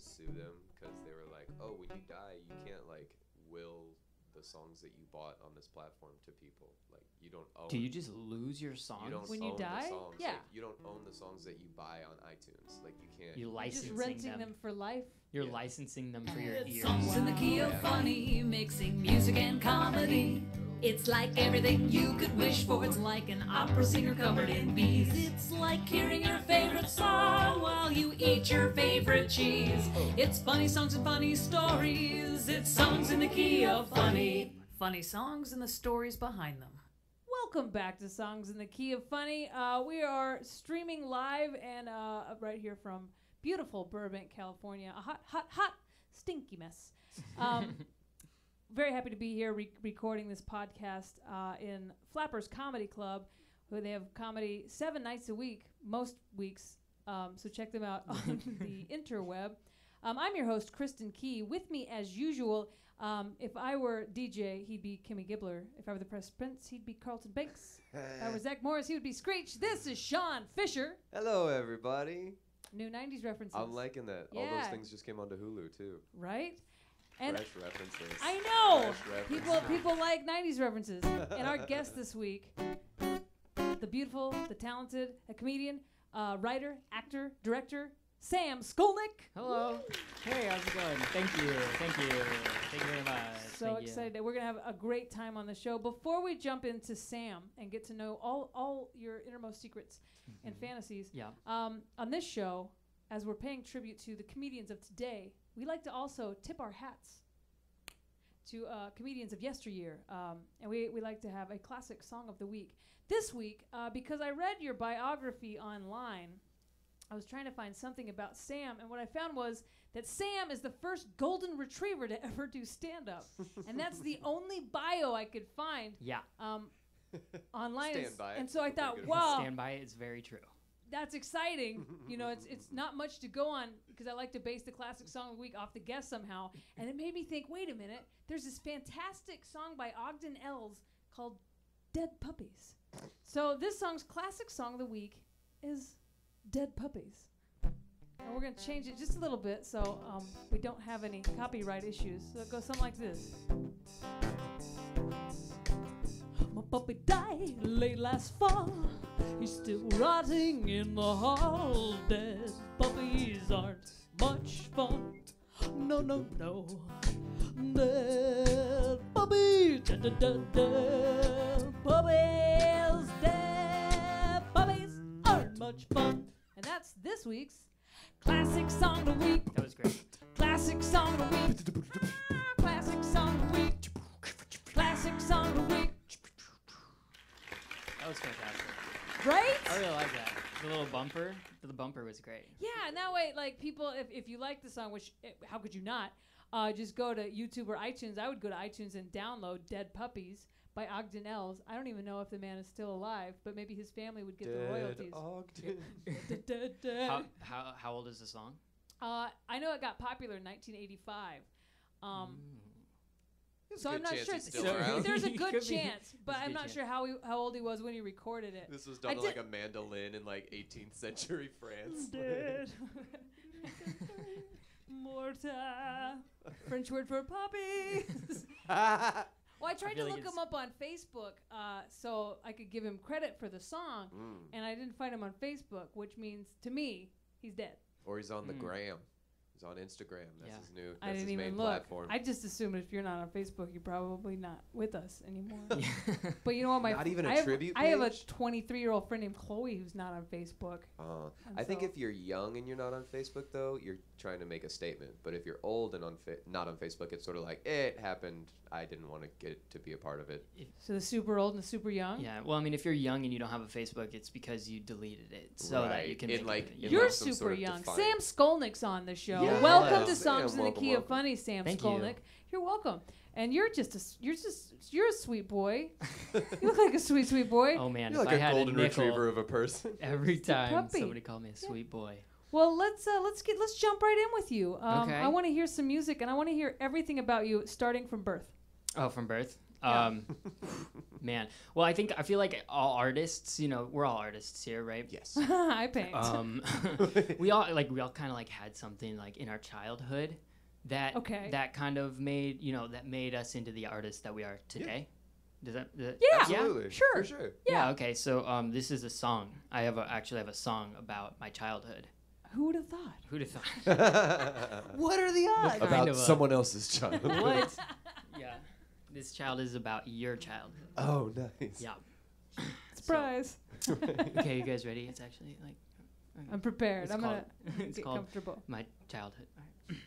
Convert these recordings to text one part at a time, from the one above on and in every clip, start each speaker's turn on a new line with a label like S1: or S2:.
S1: sue them because they were like, oh, when you die, you can't like will the songs that you bought on this platform to people. Like you don't own.
S2: Do you just lose your songs?
S1: You don't
S3: when
S1: own
S3: you die?
S1: the songs.
S3: Yeah.
S1: Like, you don't own the songs that you buy on iTunes. Like you can't.
S2: You're licensing
S3: Just renting them for life.
S2: You're
S1: Yeah.
S2: licensing them for your ears.
S4: Songs in the key of funny, mixing music and comedy. It's like everything you could wish for. It's like an opera singer covered in bees. It's like hearing your favorite song while you eat your favorite cheese. It's funny songs and funny stories. It's songs in the key of funny. Funny songs and the stories behind them.
S3: Welcome back to Songs in the Key of Funny. We are streaming live and right here from beautiful Burbank, California. A hot, stinky mess. Very happy to be here recording this podcast in Flappers Comedy Club, where they have comedy 7 nights a week, most weeks. So check them out on the interweb. I'm your host, Kristin Key. With me, as usual, if I were DJ, he'd be Kimmy Gibbler. If I were the Press Prince, he'd be Carlton Banks. If I were Zach Morris, he would be Screech. This is Shaun Fisher.
S1: Hello, everybody.
S3: New 90s references.
S1: I'm liking that. All
S3: Yeah.
S1: those things just came onto Hulu too.
S3: Right? And
S1: Fresh references.
S3: I know.
S1: Fresh references.
S3: People like 90s references. And our guest this week, the beautiful, the talented, a comedian, writer, actor, director, Sam Skolnik.
S2: Hello. Hey, how's it going? Thank you. Thank you. Thank you very much.
S3: So
S2: Thank you.
S3: excited. We're going to have a great time on the show. Before we jump into Sam and get to know all your innermost secrets and fantasies,
S2: Yeah.
S3: on this show, as we're paying tribute to the comedians of today, we like to also tip our hats to comedians of yesteryear. And we like to have a classic song of the week. This week, because I read your biography online, I was trying to find something about Sam, and what I found was that Sam is the first golden retriever to ever do stand-up. And that's the only bio I could find
S2: Yeah.
S3: online.
S1: Stand by it.
S3: And so I
S1: That's a
S3: thought,
S1: pretty good
S3: wow,
S2: Stand by it. It's very true.
S3: that's exciting. You know, it's not much to go on because I like to base the classic song of the week off the guest somehow. And it made me think, wait a minute, there's this fantastic song by Ogden Ells called Dead Puppies. So this song's classic song of the week is Dead Puppies. And we're going to change it just a little bit so we don't have any copyright issues. So it goes something like this. My puppy died late last fall. He's still rotting in the hall. Dead puppies aren't much fun. No, no, no. Dead puppies. Dead, dead, dead puppies. Dead puppies aren't much fun. And that's this week's classic song of the week.
S2: That was great.
S3: Classic song of the week. Classic song of the week. Classic song of the week.
S2: That was fantastic.
S3: Right?
S2: I really like that. The little bumper. The bumper was great.
S3: Yeah, and that way, like, people, if you like the song, which, how could you not, just go to YouTube or iTunes. I would go to iTunes and download Dead Puppies by Ogden Ells. I don't even know if the man is still alive, but maybe his family would get the royalties.
S1: Ogden.
S2: How old is the song?
S3: I know it got popular in 1985. So I'm not sure.
S1: He's still around.
S3: There's a
S2: He
S3: good
S2: could be.
S3: chance, but
S2: There's a
S3: I'm
S2: good
S3: not
S2: chance.
S3: sure how old he was when he recorded it.
S1: This was
S3: I
S1: done on like
S3: did-
S1: a mandolin in like 18th century France.
S3: Dead. Morta. French word for puppies. Well, I tried to
S2: feel like
S3: look him
S2: it's-
S3: up on Facebook so I could give him credit for the song, and I didn't find him on Facebook, which means, to me, he's dead.
S1: Or he's on the
S2: Mm.
S1: gram. He's on Instagram. That's
S2: Yeah.
S1: his new. That's
S3: I didn't
S1: his
S3: even
S1: main
S3: look.
S1: platform.
S3: I just assumed if you're not on Facebook, you're probably not with us anymore.
S2: Yeah.
S3: But you know what?
S1: Not even a
S3: I have,
S1: tribute
S3: I have a
S1: page?
S3: 23-year-old friend named Chloe who's not on Facebook. And
S1: I think
S3: so-
S1: if you're young and you're not on Facebook, though, you're trying to make a statement. But if you're old and not on Facebook, it's sort of like, it happened. I didn't want to get to be a part of it.
S3: So the super old and the super young.
S2: Yeah. Well, I mean, if you're young and you don't have a Facebook, it's because you deleted it so that you
S1: Right.
S2: can
S1: In
S2: make
S1: like-
S2: it.
S1: in
S3: You're
S1: like some
S3: super
S1: sort of
S3: young.
S1: defiant-
S3: Sam Skolnik's on the show.
S2: Yeah.
S3: Welcome to
S1: Sam,
S3: Songs in the
S1: welcome,
S3: Key of
S1: welcome.
S3: Funny, Sam
S2: Thank you.
S3: Skolnik. You're welcome. And you're a sweet boy. You look like a sweet boy.
S2: Oh man,
S1: You're
S2: if
S1: like
S2: I
S1: a
S2: had
S1: golden
S2: a nickel
S1: retriever of a person.
S2: every time
S3: puppy.
S2: somebody called me a sweet boy.
S3: Well, let's jump right in with you.
S2: Okay.
S3: I want to hear some music, and I want to hear everything about you, starting from birth.
S2: Oh, from birth. Man, well, I feel like all artists, we're all artists here, right?
S1: Yes.
S3: I paint.
S2: We all kind of like had something like in our childhood that kind of made that made us into the artists that we are today.
S3: Yeah.
S1: Absolutely.
S3: Sure.
S1: For sure.
S2: Yeah. Okay. So this is a song. I actually have a song about my childhood.
S3: Who would have thought?
S2: Who'd have thought?
S3: What are the odds?
S1: About someone else's child.
S2: What? Yeah. This child is about your childhood.
S1: Oh, nice.
S2: Yeah.
S3: Surprise.
S2: So, okay, you guys ready? It's actually like.
S3: I'm prepared. I'm gonna
S2: it's
S3: get
S2: called
S3: comfortable.
S2: My childhood. All right.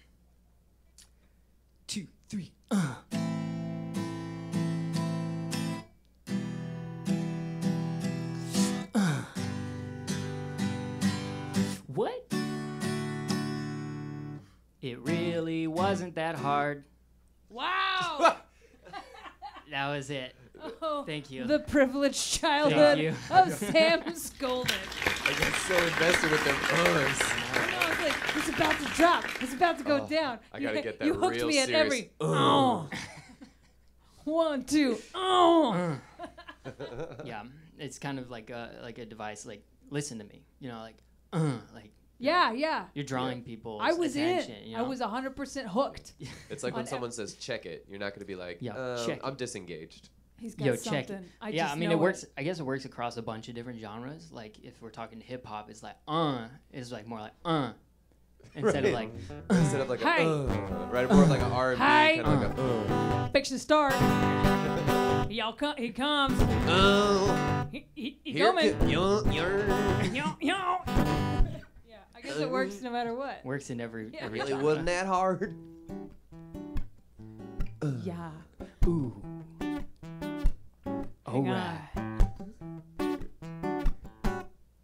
S2: 2, 3. What? It really wasn't that hard.
S3: Wow.
S2: That was it.
S3: Oh,
S2: Thank you.
S3: The privileged childhood
S2: you.
S3: of Sam Skolnik.
S1: I get so invested with them.
S3: I know, it's like, it's about to drop. It's about to go down.
S1: I gotta get that
S3: You hooked
S1: real
S3: me at
S1: serious.
S3: every. Oh. 1, 2. Oh.
S2: Yeah, it's kind of like a device. Like, listen to me. Like.
S3: Yeah.
S2: You're drawing people's
S3: I was
S2: attention.
S3: in. I was 100% hooked.
S1: It's like when
S3: On
S1: someone says check it, you're not going to be like,
S2: check
S1: I'm disengaged.
S3: He's got
S2: Yo,
S3: something.
S2: check it.
S3: I
S2: Yeah,
S3: just
S2: I mean,
S3: know
S2: it works. I guess it works across a bunch of different genres. Like, if we're talking hip hop, it's like, it's like more like, instead of like,
S1: Instead of like
S3: Hi.
S1: right, more of like an R&B,
S3: Hi.
S1: kind of like a,
S3: Fix the start. He comes. He
S1: here,
S3: coming.
S1: you're
S3: Yeah, I guess it works no matter what.
S2: works in every
S1: really
S2: genre.
S1: wasn't that hard.
S3: Yeah.
S2: Ooh. All
S3: Hang
S2: right.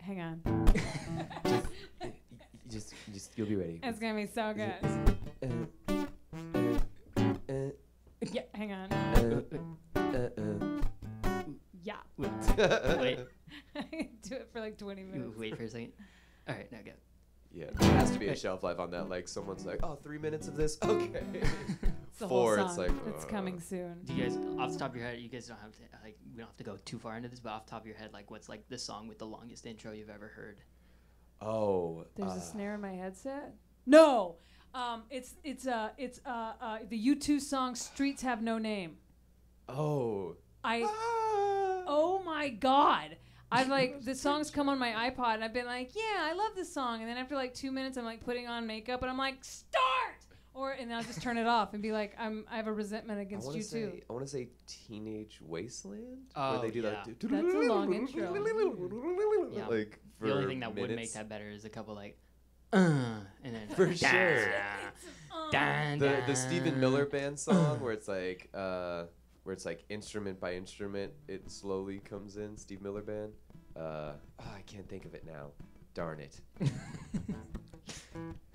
S3: Hang on.
S1: Just you'll be ready.
S3: It's gonna be so good. Yeah, hang on. Yeah.
S2: Wait.
S3: Do it for like 20 minutes.
S2: Wait for a second. All right, now go.
S1: Yeah, there has to be a shelf life on that. Like someone's like, 3 minutes of this, okay.
S3: It's the whole
S1: 4,
S3: song.
S1: it's like,
S3: It's coming soon.
S2: Do you guys, off the top of your head, you guys don't have to like, we don't have to go too far into this, but off the top of your head, like, what's like the song with the longest intro you've ever heard?
S1: Oh.
S3: There's a snare in my headset. No, it's the U2 song "Streets Have No Name."
S1: Oh.
S3: Oh my God. I've like the songs come on my iPod and I've been like, yeah, I love this song, and then after like 2 minutes I'm like putting on makeup and I'm like, start, and I'll just turn it off and be like, I have a resentment against you too.
S1: I want to say Teenage Wasteland,
S2: Oh,
S1: where they do
S2: yeah.
S1: that.
S3: That's a long intro.
S2: Yeah.
S1: Like for
S2: The only thing that would make
S1: minutes.
S2: that better is a couple like, and then
S1: For sure.
S2: Dun,
S1: The Stephen Miller Band song where it's like instrument by instrument, it slowly comes in. Steve Miller Band. I can't think of it now. Darn it.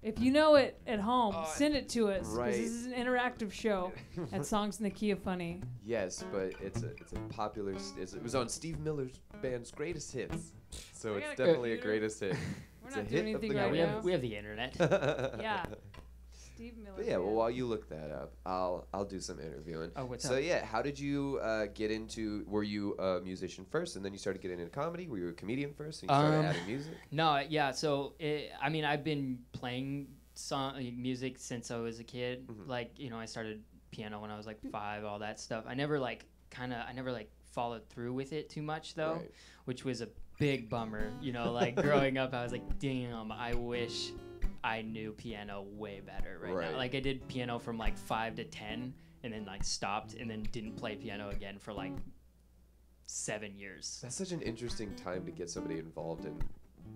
S3: If you know it at home,
S1: Oh,
S3: send it to us. 'Cause
S1: right.
S3: This is an interactive show at Songs in the Key of Funny.
S1: Yes, but it's a popular. It was on Steve Miller's band's greatest hits, so
S3: I
S1: it's
S3: got a
S1: definitely a
S3: computer.
S1: greatest hit.
S3: We're
S1: It's
S3: not
S1: a
S3: doing
S1: hit of
S3: anything
S1: the
S2: Yeah,
S3: right
S2: we
S3: now.
S2: have we have the internet.
S3: Yeah. Steve Miller.
S1: But yeah, well,
S3: Band.
S1: while you look that up, I'll do some interviewing.
S2: Oh, what's
S1: So
S2: up?
S1: yeah, how did you get into? Were you a musician first, and then you started getting into comedy? Were you a comedian first, and you started adding music?
S2: No, yeah. So I mean, I've been playing music since I was a kid.
S1: Mhm.
S2: Like, I started piano when I was like 5, all that stuff. I never followed through with it too much though,
S1: Right.
S2: which was a big bummer. Like growing up, I was like, damn, I wish I knew piano way better right
S1: Right.
S2: now. Like I did piano from like 5 to 10 and then like stopped and then didn't play piano again for like 7 years.
S1: That's such an interesting time to get somebody involved in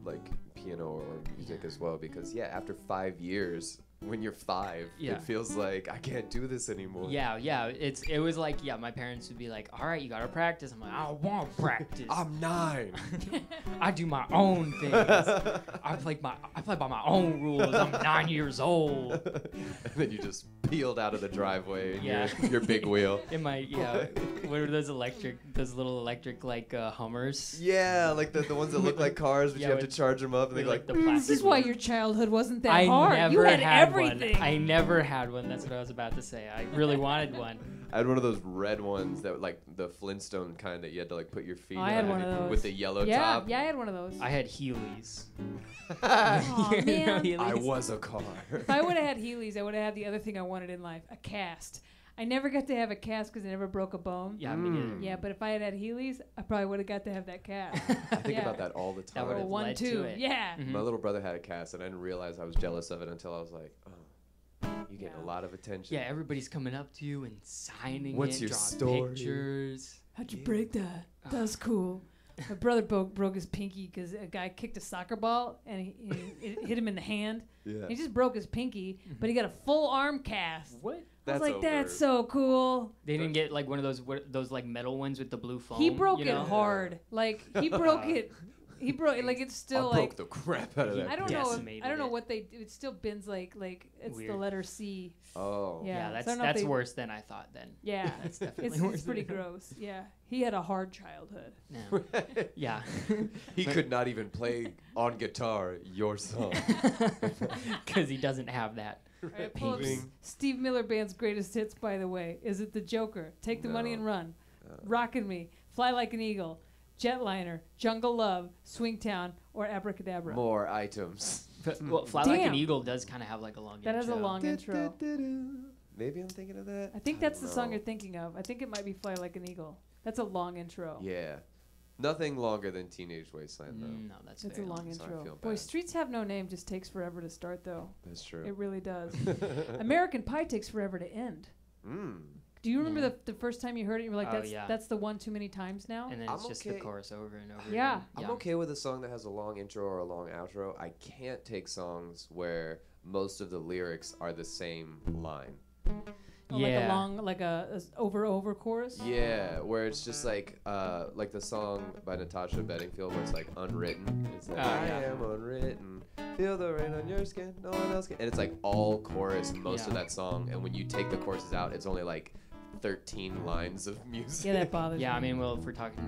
S1: like piano or music as well, because after 5 years, when you're 5,
S2: Yeah.
S1: it feels like I can't do this anymore.
S2: Yeah. It was like, my parents would be like, all right, you gotta practice. I'm like, I don't want to practice.
S1: I'm 9.
S2: I do my own things. I play by my own rules. I'm 9 years old.
S1: And then you just peeled out of the driveway in
S2: Yeah.
S1: your big wheel.
S2: In my what are those little electric like Hummers?
S1: Yeah, like the ones that look like cars, but
S2: Yeah,
S1: you have to
S2: with-
S1: charge them up, and they
S2: with,
S1: like
S2: the
S3: This
S2: plastic
S3: is why
S2: wheels.
S3: your childhood wasn't that
S2: I
S3: hard. You
S2: never
S3: had
S2: had
S3: everything.
S2: I never had one. That's what I was about to say. I really wanted one.
S1: I had one of those red ones that like the Flintstone kind that you had to like put your feet
S3: I had one of those.
S1: with the yellow
S3: Yeah,
S1: top.
S3: yeah, I had one of those.
S2: I had Heelys.
S3: Aw,
S2: You know
S3: man.
S2: Heelys?
S1: I was a car.
S3: If I would have had Heelys, I would have had the other thing I wanted in life, a cast. I never got to have a cast because I never broke a bone.
S2: Yeah, me neither.
S3: Yeah, but if I had Heelys, I probably would have got to have that cast.
S1: I think
S3: Yeah.
S1: about that all the
S2: That
S1: time.
S2: would've
S3: Or one,
S2: led to
S3: two.
S2: it.
S3: Yeah.
S2: Mhm.
S1: My little brother had a cast, and I didn't realize I was jealous of it until I was like, oh, you get
S3: Yeah.
S1: a lot of attention.
S2: Yeah, everybody's coming up to you and signing
S1: What's
S2: it,
S1: your
S2: drawing
S1: story?
S2: pictures.
S3: How'd you break that? That was cool. My brother broke his pinky because a guy kicked a soccer ball and it hit him in the hand.
S1: Yeah.
S3: He just broke his pinky, but he got a full arm cast.
S2: What?
S3: I was
S1: That's
S3: like, that's so cool.
S2: They didn't get like one of those like metal ones with the blue foam.
S3: He broke
S2: you
S3: it
S2: know?
S3: hard. Like he broke it. He broke it. Like it's still
S1: I
S3: like.
S1: broke the crap out of that.
S3: I don't
S1: pinky.
S3: know.
S2: Decimated
S3: I don't know
S2: it.
S3: what they do. It still bends like it's the
S2: Weird.
S3: letter C.
S1: Oh.
S3: Yeah.
S2: Yeah,
S3: so I
S2: that's
S3: don't know if
S2: that's
S3: they-
S2: worse than I thought. Then.
S3: Yeah,
S2: That's definitely
S3: it's
S2: worse.
S3: pretty gross. Yeah, he had a hard childhood.
S2: No. Yeah.
S1: He could not even play on guitar your song.
S2: Because he doesn't have that.
S3: All right, pull up
S1: Moving.
S3: Steve Miller Band's greatest hits, by the way. Is it The Joker, Take the Money
S1: No.
S3: and Run, Rockin' Me, Fly Like an Eagle, Jetliner, Jungle Love, Swingtown, or Abracadabra?
S1: More items.
S2: Well, Fly Like an
S3: Damn.
S2: Eagle does kind of have like a long
S3: That has a
S2: intro.
S3: long intro.
S1: Maybe I'm thinking of that.
S3: I think
S1: don't
S3: that's the song
S1: know.
S3: you're thinking of. I think it might be Fly Like an Eagle. That's a long intro.
S1: Yeah. Nothing longer than Teenage Wasteland, though.
S2: No, that's
S3: It's a
S2: very
S3: long
S1: so I
S3: intro.
S1: feel
S3: Boy,
S1: bad.
S3: Streets Have No Name just takes forever to start, though.
S1: That's true.
S3: It really does. American Pie takes forever to end.
S1: Mm.
S3: Do you remember
S2: Yeah.
S3: the first time you heard it? You were like,
S2: Oh,
S3: that's
S2: yeah.
S3: that's the one too many times now.
S2: And then
S1: I'm
S2: it's just the
S1: okay.
S2: chorus over and over.
S3: Yeah.
S2: Again.
S1: I'm okay with a song that has a long intro or a long outro. I can't take songs where most of the lyrics are the same line.
S3: Or like a long, like a over chorus.
S1: Yeah, where it's just like the song by Natasha Bedingfield where it's like unwritten. It's like, I
S2: yeah.
S1: am unwritten, feel the rain on your skin, no one else can. And it's like all chorus most of
S2: Yeah.
S1: that song. And when you take the choruses out, it's only like 13 lines of music.
S3: Yeah, that bothers
S2: Yeah,
S3: me.
S2: I mean, well, if we're talking,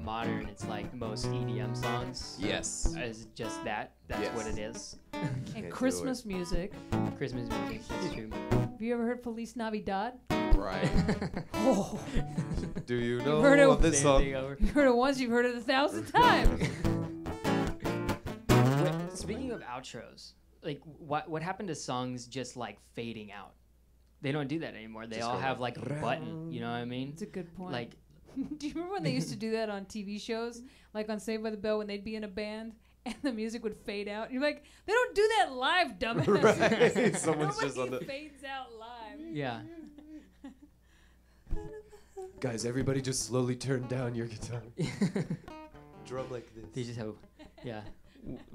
S2: modern, it's like most EDM songs.
S1: Yes.
S2: Is just that. That's
S1: Yes.
S2: what it is.
S3: And
S1: Can't do
S3: Christmas music.
S2: Christmas music. That's true.
S3: Have you ever heard Feliz Navidad?
S1: Right.
S3: Oh,
S1: Do you
S3: heard
S1: know
S3: it-
S1: this
S2: Same
S1: song?
S2: thing over.
S3: you've heard it once, you've heard it 1,000 times.
S2: Wait, speaking of outros, like what happened to songs just like fading out? They don't do that anymore. They
S1: Just
S2: all
S1: go
S2: have
S1: like,
S2: like a button. You know what I mean?
S3: That's a good point.
S2: Like
S3: do you remember when they used to do that on TV shows, like on Saved by the Bell, when they'd be in a band and the music would fade out? You're like, they don't do that live, dumbass.
S1: Right. Someone's just on
S3: Nobody
S1: the.
S3: fades out live.
S2: yeah.
S1: Guys, everybody just slowly turn down your guitar. Drum like this.
S2: They just have, yeah,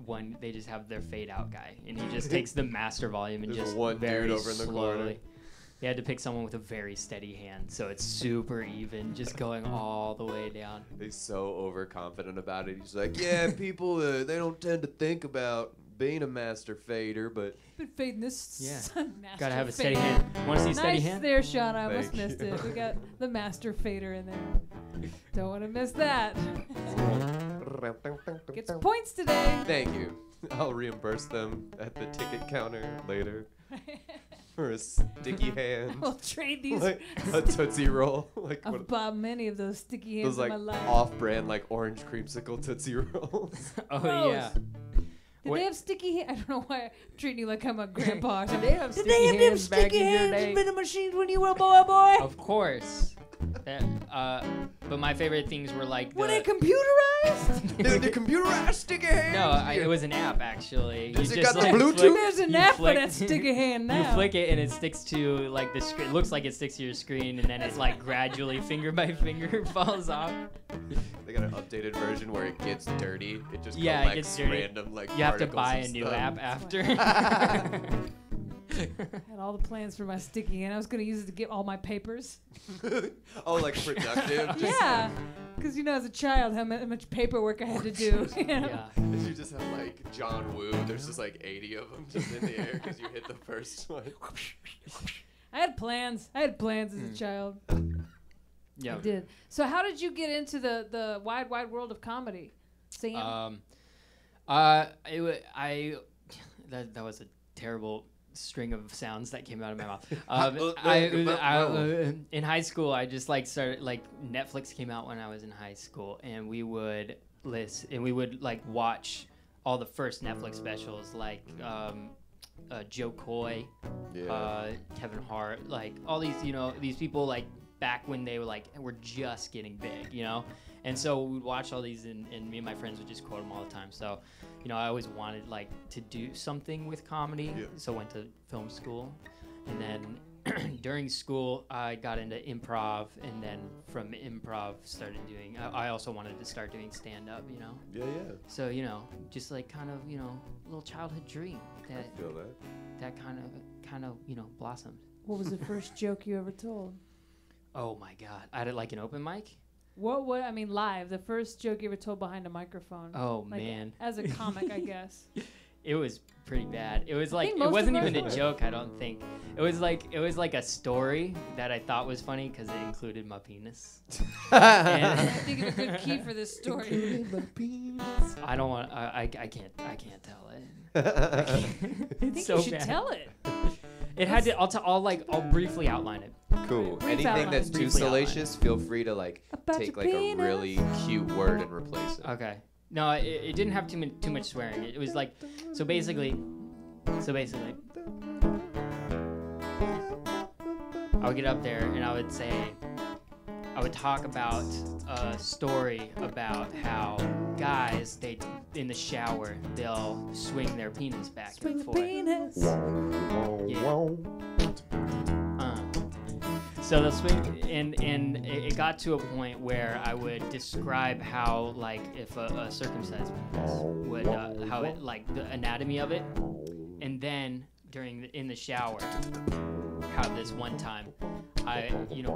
S2: one. They just have their fade out guy, and he just takes the master volume and
S1: There's
S2: just
S1: one dude
S2: very
S1: over in the
S2: slowly.
S1: corner.
S2: They had to pick someone with a very steady hand, so it's super even, just going all the way down.
S1: He's so overconfident about it. He's like, yeah, people, they don't tend to think about being a master fader, but
S3: Been fading this.
S2: Yeah.
S3: Master
S2: Gotta have a steady
S3: fader.
S2: hand. Want to see steady
S3: Nice
S2: hand?
S3: there, Sean. I almost
S1: Thank
S3: missed
S1: you.
S3: it. We got the master fader in there. Don't want to miss that. Gets points today.
S1: Thank you. I'll reimburse them at the ticket counter later for a sticky hand.
S3: We'll trade these.
S1: Like a Tootsie Roll. Like
S3: I've
S1: one,
S3: bought many of those sticky hands
S1: those
S3: in
S1: like
S3: my life.
S1: off-brand like orange creamsicle Tootsie Rolls.
S2: Oh
S3: Gross.
S2: yeah.
S3: Did
S2: What-
S3: they have sticky hands? I don't know why I'm treating you like I'm a grandpa.
S2: Did they have
S3: Did
S2: sticky
S3: they have them
S2: hands back
S3: sticky
S2: in your
S3: hands
S2: day?
S3: in the machines when you were a boy?
S2: Of course. That, but my favorite things were like
S3: Were they
S2: the.
S3: computerized?
S1: the computerized sticky hands.
S2: No, it was an app actually.
S1: Does
S2: You
S1: it
S2: just,
S1: got the
S2: like,
S1: Bluetooth?
S2: flick-
S3: There's an
S2: you
S3: app for
S2: flick-
S3: that sticky hand now.
S2: You flick it and it sticks to like the screen. It looks like it sticks to your screen, and then it like gradually, finger by finger, falls off.
S1: They got an updated version where it gets dirty. It just
S2: Yeah, it
S1: collects
S2: gets dirty.
S1: random like
S2: You have to
S1: particles
S2: buy
S1: of
S2: a new
S1: stuff.
S2: app after.
S3: Had all the plans for my sticky hand. I was going to use it to get all my papers.
S1: Oh, like productive. Just
S3: Yeah. Because, as a child, how much paperwork I had to do. you know?
S2: Yeah.
S1: Like, you just have like John Woo. There's just like 80 of them just in the air because you hit the first one.
S3: I had plans. I had plans as a child.
S2: Yeah.
S3: I did. So how did you get into the wide, wide world of comedy? Sam?
S2: That was a terrible string of sounds that came out of my mouth. In high school, I just like started like Netflix came out when I was in high school, and we would like watch all the first Netflix specials, like Joe Coy, Kevin Hart, like all these, these people like back when they were just getting big, And so we'd watch all these, and me and my friends would just quote them all the time. So, I always wanted like to do something with comedy. Yeah. So I went to film school, and then during school I got into improv, and then from improv started doing. I also wanted to start doing stand up.
S1: Yeah.
S2: So just like kind of little childhood dream that
S1: I feel
S2: that kind of blossomed.
S3: What was the first joke you ever told?
S2: Oh my God! I did like an open mic.
S3: What I mean, live. The first joke you ever told behind a microphone.
S2: Oh
S3: like,
S2: man!
S3: As a comic, I guess.
S2: It was pretty bad. It was like it wasn't even a joke. I don't think it was like a story that I thought was funny because it included my penis.
S3: I think of a good key for this story.
S1: My penis.
S2: I don't want. I can't tell it.
S3: It's so you should tell it.
S2: It had to. I'll briefly outline it.
S1: Cool. Anything that's too salacious, feel free to take like a really cute word and replace it.
S2: Okay. No, it didn't have too much swearing. It was like, so basically, I would get up there and I would talk about a story about how guys, in the shower, they'll swing their penis back and forth.
S3: Penis.
S2: Yeah. So they'll swing, and it got to a point where I would describe how, like, if a circumcised penis would, how it, like, the anatomy of it, and then in the shower, how this one time,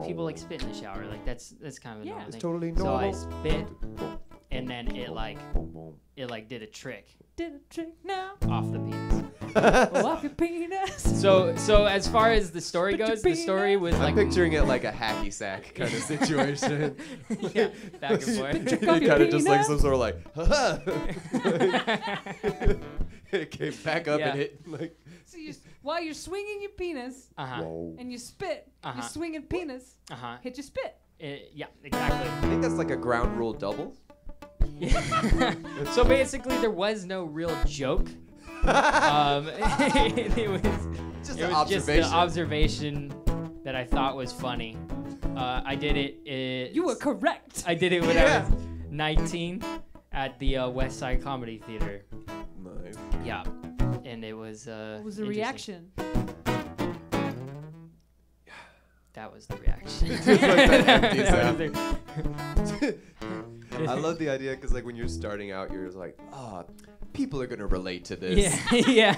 S2: people like spit in the shower, like that's kind of a normal thing.
S1: Totally normal.
S2: So I spit, and then it did a trick.
S3: Did a trick now.
S2: Off the penis.
S3: Off your penis.
S2: So as far as the story goes, the story was like...
S1: I'm picturing it like a hacky sack kind of situation.
S2: Yeah, back and forth.
S1: You kind of just like some sort of like, ha. It came back up and hit like...
S3: So while you're swinging your penis, and you spit, you're swinging penis, hit your spit.
S2: Yeah, exactly.
S1: I think that's like a ground rule double.
S2: Yeah. So basically, there was no real joke. It was just an observation that I thought was funny. I did it.
S3: You were correct.
S2: I did it when I was 19 at the West Side Comedy Theater.
S1: Nice.
S2: Yeah, and it was.
S3: What was the reaction?
S2: That was the reaction.
S1: I love the idea because, like, when you're starting out, you're just like, people are gonna relate to this.
S2: Yeah.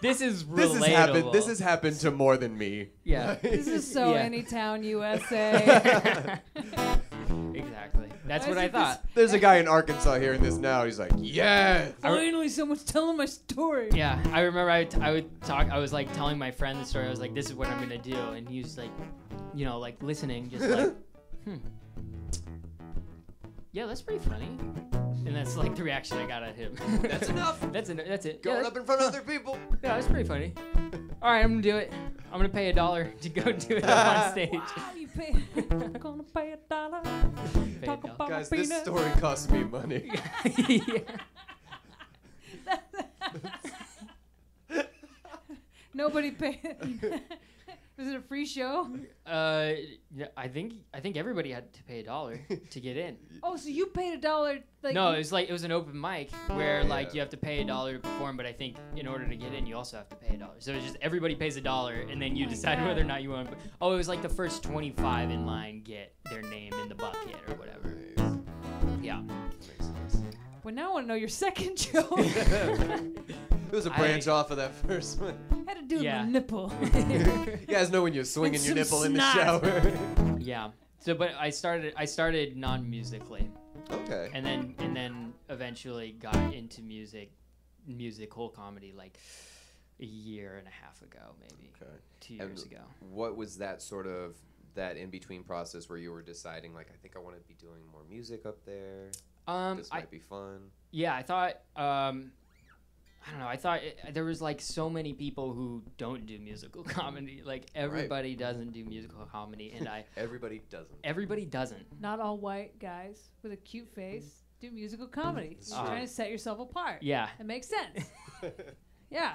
S2: This is relatable.
S1: This has happened to more than me.
S2: Yeah.
S3: This is so Anytown, USA.
S2: Exactly. That's what I thought.
S1: There's a guy in Arkansas hearing this now. He's like, yes.
S3: Finally, someone's telling my story.
S2: Yeah. I remember I would talk. I was like telling my friend the story. I was like, this is what I'm gonna do, and he was like, like listening, just like, yeah, that's pretty funny. And that's like the reaction I got at him.
S1: That's enough.
S2: That's it.
S1: Going up in front of other people.
S2: Yeah, that's pretty funny. All right, I'm gonna do it. I'm gonna pay $1 to go do it up on stage.
S3: Wow, you pay. I'm gonna pay $1. Talk about
S1: guys,
S3: my
S1: this
S3: penis.
S1: story cost me money.
S2: Yeah.
S3: Nobody paid. Was it a free show?
S2: Yeah, I think everybody had to pay $1 to get in.
S3: Oh, so you paid $1? Like
S2: no, it was an open mic where you have to pay $1 to perform, but I think in order to get in, you also have to pay $1. So it's just everybody pays $1, and then you decide whether or not you want to. Oh, it was like the first 25 in line get their name in the bucket or whatever. Yeah.
S3: Well, now I want to know your second joke.
S1: It was a branch off of that first one.
S3: Had to do with my nipple.
S1: You guys know when you're swinging your nipple in the shower.
S2: Yeah. So, but I started non-musically.
S1: Okay.
S2: And then eventually got into musical comedy like a year and a half ago, maybe.
S1: Okay.
S2: 2 years ago.
S1: What was that sort of that in between process where you were deciding like, I think I want to be doing more music up there? This might be fun.
S2: Yeah, I thought. I don't know. I thought there was like so many people who don't do musical comedy. Like everybody doesn't do musical comedy, and
S1: Everybody doesn't.
S2: everybody doesn't.
S3: Not all white guys with a cute face do musical comedy. You're trying to set yourself apart.
S2: Yeah.
S3: It makes sense. Yeah.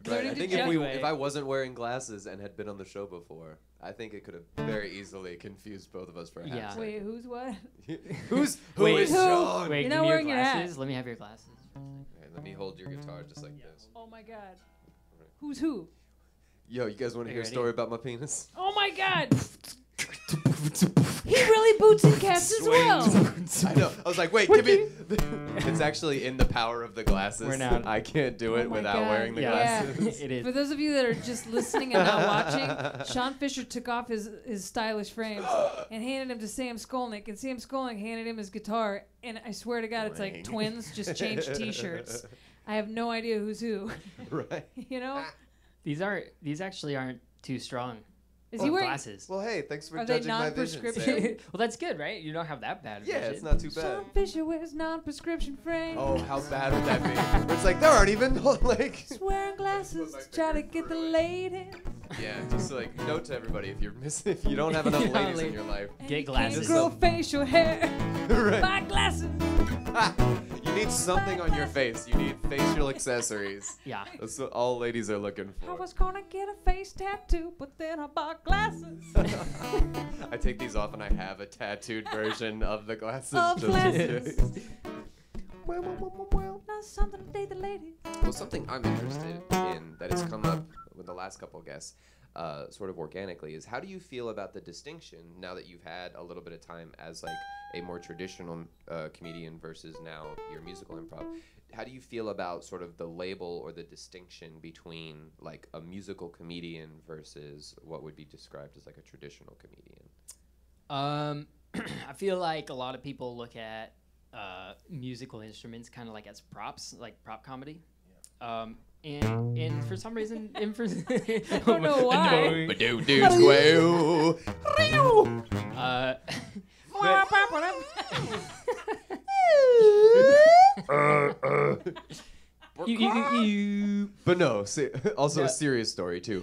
S1: Right. I
S3: to
S1: think
S3: judge.
S1: if I wasn't wearing glasses and had been on the show before, I think it could have very easily confused both of us for a half
S2: Yeah.
S1: second.
S3: Wait, who's what?
S1: Who
S2: Wait,
S1: is
S3: who?
S1: Shaun?
S2: Wait,
S3: You're
S2: give
S3: not
S2: me your
S3: wearing your hat.
S2: glasses. Let me have your glasses.
S1: Alright, let me hold your guitar just like this.
S3: Oh my God. Who's who?
S1: Yo, you guys want to
S2: Are
S1: hear
S2: you
S1: a story about my penis?
S3: Oh my God. He really boots and cats as well.
S1: I know. I was like, wait, give me. It's actually in the power of the glasses.
S2: We're not-
S1: I can't do it
S3: Oh my
S1: without
S3: God.
S1: wearing the
S2: Yeah.
S1: glasses.
S2: It is.
S3: For those of you that are just listening and not watching, Shaun Fisher took off his stylish frames and handed them to Sam Skolnik, and Sam Skolnik handed him his guitar, and I swear to God, it's like
S1: Dang.
S3: twins just changed T-shirts. I have no idea who's who.
S1: Right.
S3: You know?
S2: These actually aren't too strong.
S3: Is he wearing?
S2: glasses?
S1: Well, hey, thanks for
S3: Are they
S1: judging my vision,
S3: non-prescription?
S1: Sam.
S2: Well, that's good, right? You don't have that bad.
S1: Yeah,
S2: vision.
S1: it's not too bad.
S3: Shaun Fisher wears non-prescription frames.
S1: Oh, how bad would that be? Where it's like, there aren't even, like...
S3: He's wearing glasses to try to get the ladies.
S1: Yeah, just like, note to everybody, if you don't have enough
S2: Yeah,
S1: ladies in
S2: like-
S1: your life,
S3: And
S2: Get
S3: you
S2: glasses.
S3: Can't grow facial hair.
S1: Right.
S3: Buy glasses.
S1: You need something on your face. You need facial accessories.
S2: Yeah.
S1: That's what all ladies are looking
S3: I
S1: for.
S3: was gonna get a face tattoo, but then I bought glasses.
S1: I take these off and I have a tattooed version of the glasses.
S3: Of
S1: just in
S3: glasses.
S1: case. Well.
S3: Not something to date the ladies.
S1: Well, something I'm interested in that has come up with the last couple of guests, sort of organically, is how do you feel about the distinction now that you've had a little bit of time as like a more traditional comedian versus now your musical improv? How do you feel about sort of the label or the distinction between like a musical comedian versus what would be described as like a traditional comedian?
S2: I feel like a lot of people look at musical instruments kind of like as props, like prop comedy. And for some reason,
S3: I don't know why.
S1: But no, also
S2: Yeah.
S1: a serious story too.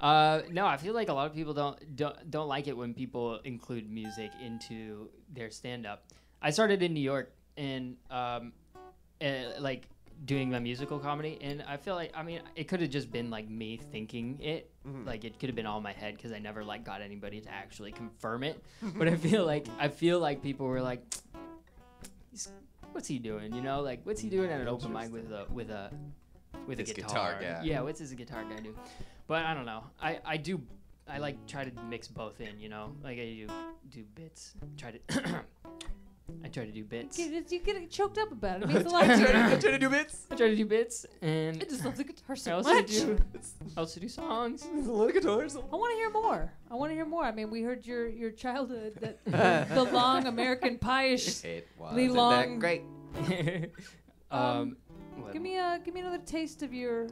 S2: No, I feel like a lot of people don't like it when people include music into their stand-up. I started in New York and like doing my musical comedy, and I feel like it could have just been like me thinking it, like it could have been all in my head because I never like got anybody to actually confirm it. But I feel like people were like, "What's he doing?" You know, like what's he doing at an open mic with a
S1: This
S2: guitar?
S1: guitar guy.
S2: Yeah, what's this guitar guy do? But I don't know. I like try to mix both in, you know? Like I do bits. I try to do bits.
S3: You get choked up about it. It means a lot
S1: I
S3: to
S1: try
S3: you.
S1: to do bits.
S2: I try to do bits, and
S3: I just love the guitar
S2: I
S3: so
S2: also
S3: much.
S2: do songs.
S1: There's a lot of guitars.
S3: I want to hear more. I mean, we heard your childhood, that the long American Pie-ish.
S1: It
S3: wasn't that
S1: wasn't great.
S2: What?
S3: Give me another taste of your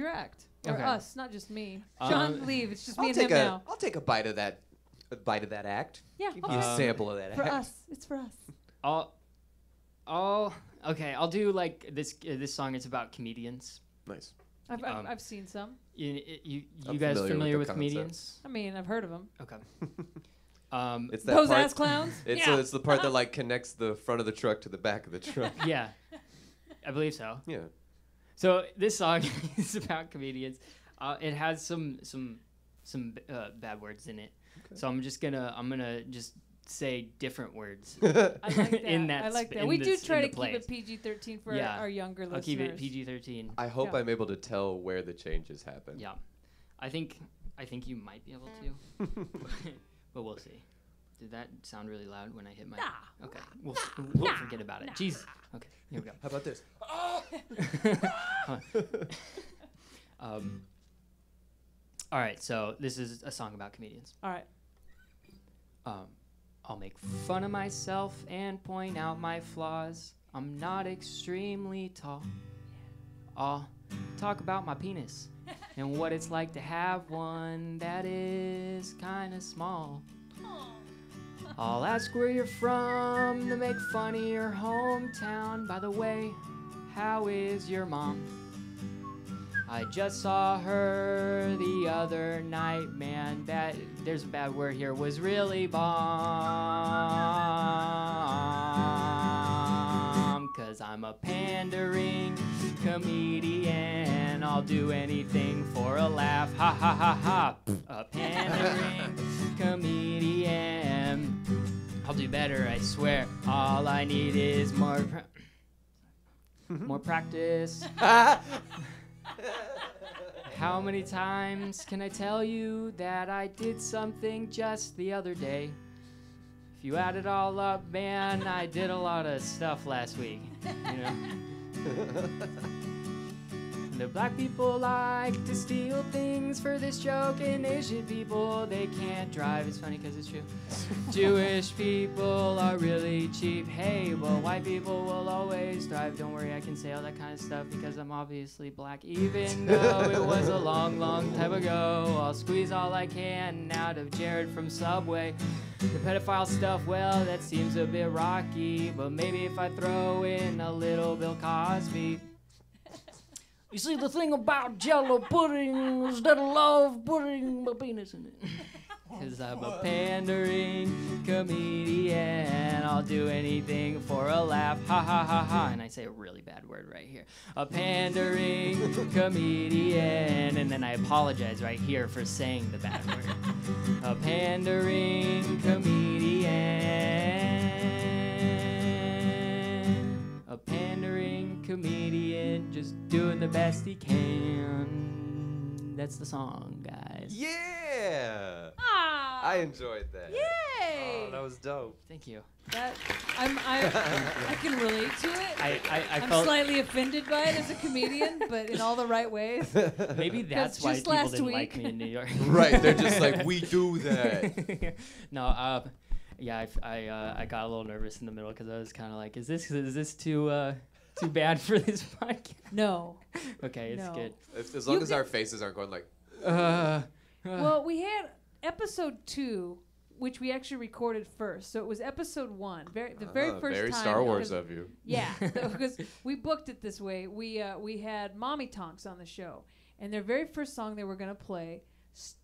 S3: act. Or
S2: Okay.
S3: us, not just me. John, leave. It's just me and him
S1: I'll
S3: now.
S1: take a bite of that. A bite of that act.
S3: Yeah,
S1: Give me a
S3: okay.
S1: sample of that
S3: For
S1: act.
S3: us. It's for us.
S2: Okay. I'll do like this. This song is about comedians.
S1: Nice.
S3: I've seen some.
S2: You
S1: I'm
S2: guys
S1: familiar
S2: familiar
S1: with
S2: with
S1: the concept.
S2: comedians?
S3: I mean, I've heard of them.
S2: Okay.
S1: It's that
S3: Those
S1: part.
S3: ass clowns.
S1: It's the part that like connects the front of the truck to the back of the truck.
S2: Yeah, I believe so.
S1: Yeah.
S2: So this song is about comedians. It has some bad words in it. Okay. So I'm gonna just say different words.
S3: I like that.
S2: In that
S3: I like that.
S2: in
S3: We
S2: this-
S3: do try
S2: in
S3: to
S2: the
S3: keep it
S2: plays.
S3: PG-13 for
S2: Yeah.
S3: our younger
S2: I'll
S3: listeners.
S2: keep it PG-13.
S1: I hope
S3: Yeah.
S1: I'm able to tell where the changes happen.
S2: Yeah, I think you might be able to, but we'll see. Did that sound really loud when I hit my?
S3: Nah.
S2: Okay, we'll forget about it. Jeez. Okay, here we go.
S1: How about this?
S2: All right, so this is a song about comedians.
S3: All right.
S2: I'll make fun of myself and point out my flaws. I'm not extremely tall. I'll talk about my penis and what it's like to have one that is kind of small. I'll ask where you're from to make fun of your hometown. By the way, how is your mom? I just saw her the other night, man. There's a bad word here. Was really bomb. 'Cause I'm a pandering comedian. I'll do anything for a laugh. Ha ha ha ha. A pandering comedian. I'll do better, I swear. All I need is more practice. How many times can I tell you that I did something just the other day? If you add it all up, man, I did a lot of stuff last week, you know? The black people like to steal things for this joke, and Asian people, they can't drive. It's funny because it's true. Jewish people are really cheap. Hey, well, white people will always drive. Don't worry, I can say all that kind of stuff because I'm obviously black, even though it was a long, long time ago. I'll squeeze all I can out of Jared from Subway. The pedophile stuff, well, that seems a bit rocky, but maybe if I throw in a little Bill Cosby. You see, the thing about Jell-O pudding is that I love putting my penis in it. 'Cause I'm a pandering comedian. I'll do anything for a laugh. Ha ha ha ha. And I say a really bad word right here. A pandering comedian. And then I apologize right here for saying the bad word. A pandering comedian. A pandering comedian, just doing the best he can. That's the song, guys.
S1: Yeah.
S3: Ah,
S1: I enjoyed that.
S3: yay!
S1: Oh, that was dope.
S2: Thank you.
S3: That I can relate to it.
S2: I
S3: I'm
S2: felt
S3: slightly offended by it as a comedian, but in all the right ways.
S2: maybe that's why
S3: just
S2: people
S3: last
S2: didn't
S3: week-
S2: like me in New York.
S1: Right, they're just like, we do that.
S2: No, yeah, I got a little nervous in the middle because I was kind of like, is this too bad for this podcast?
S3: No.
S2: Okay, it's
S3: No.
S2: good.
S1: As long
S3: You
S1: as our faces aren't going like,
S3: Well, we had episode 2, which we actually recorded first. So it was episode 1, the very first
S1: very
S3: time.
S1: Star Wars
S3: because-
S1: of you.
S3: Yeah, because we booked it this way. We had Mommy Tonks on the show, and their very first song they were gonna play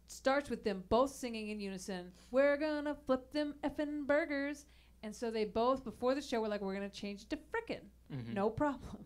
S3: starts with them both singing in unison. We're gonna flip them effing burgers, and so they both before the show were like, we're gonna change it to frickin', no problem.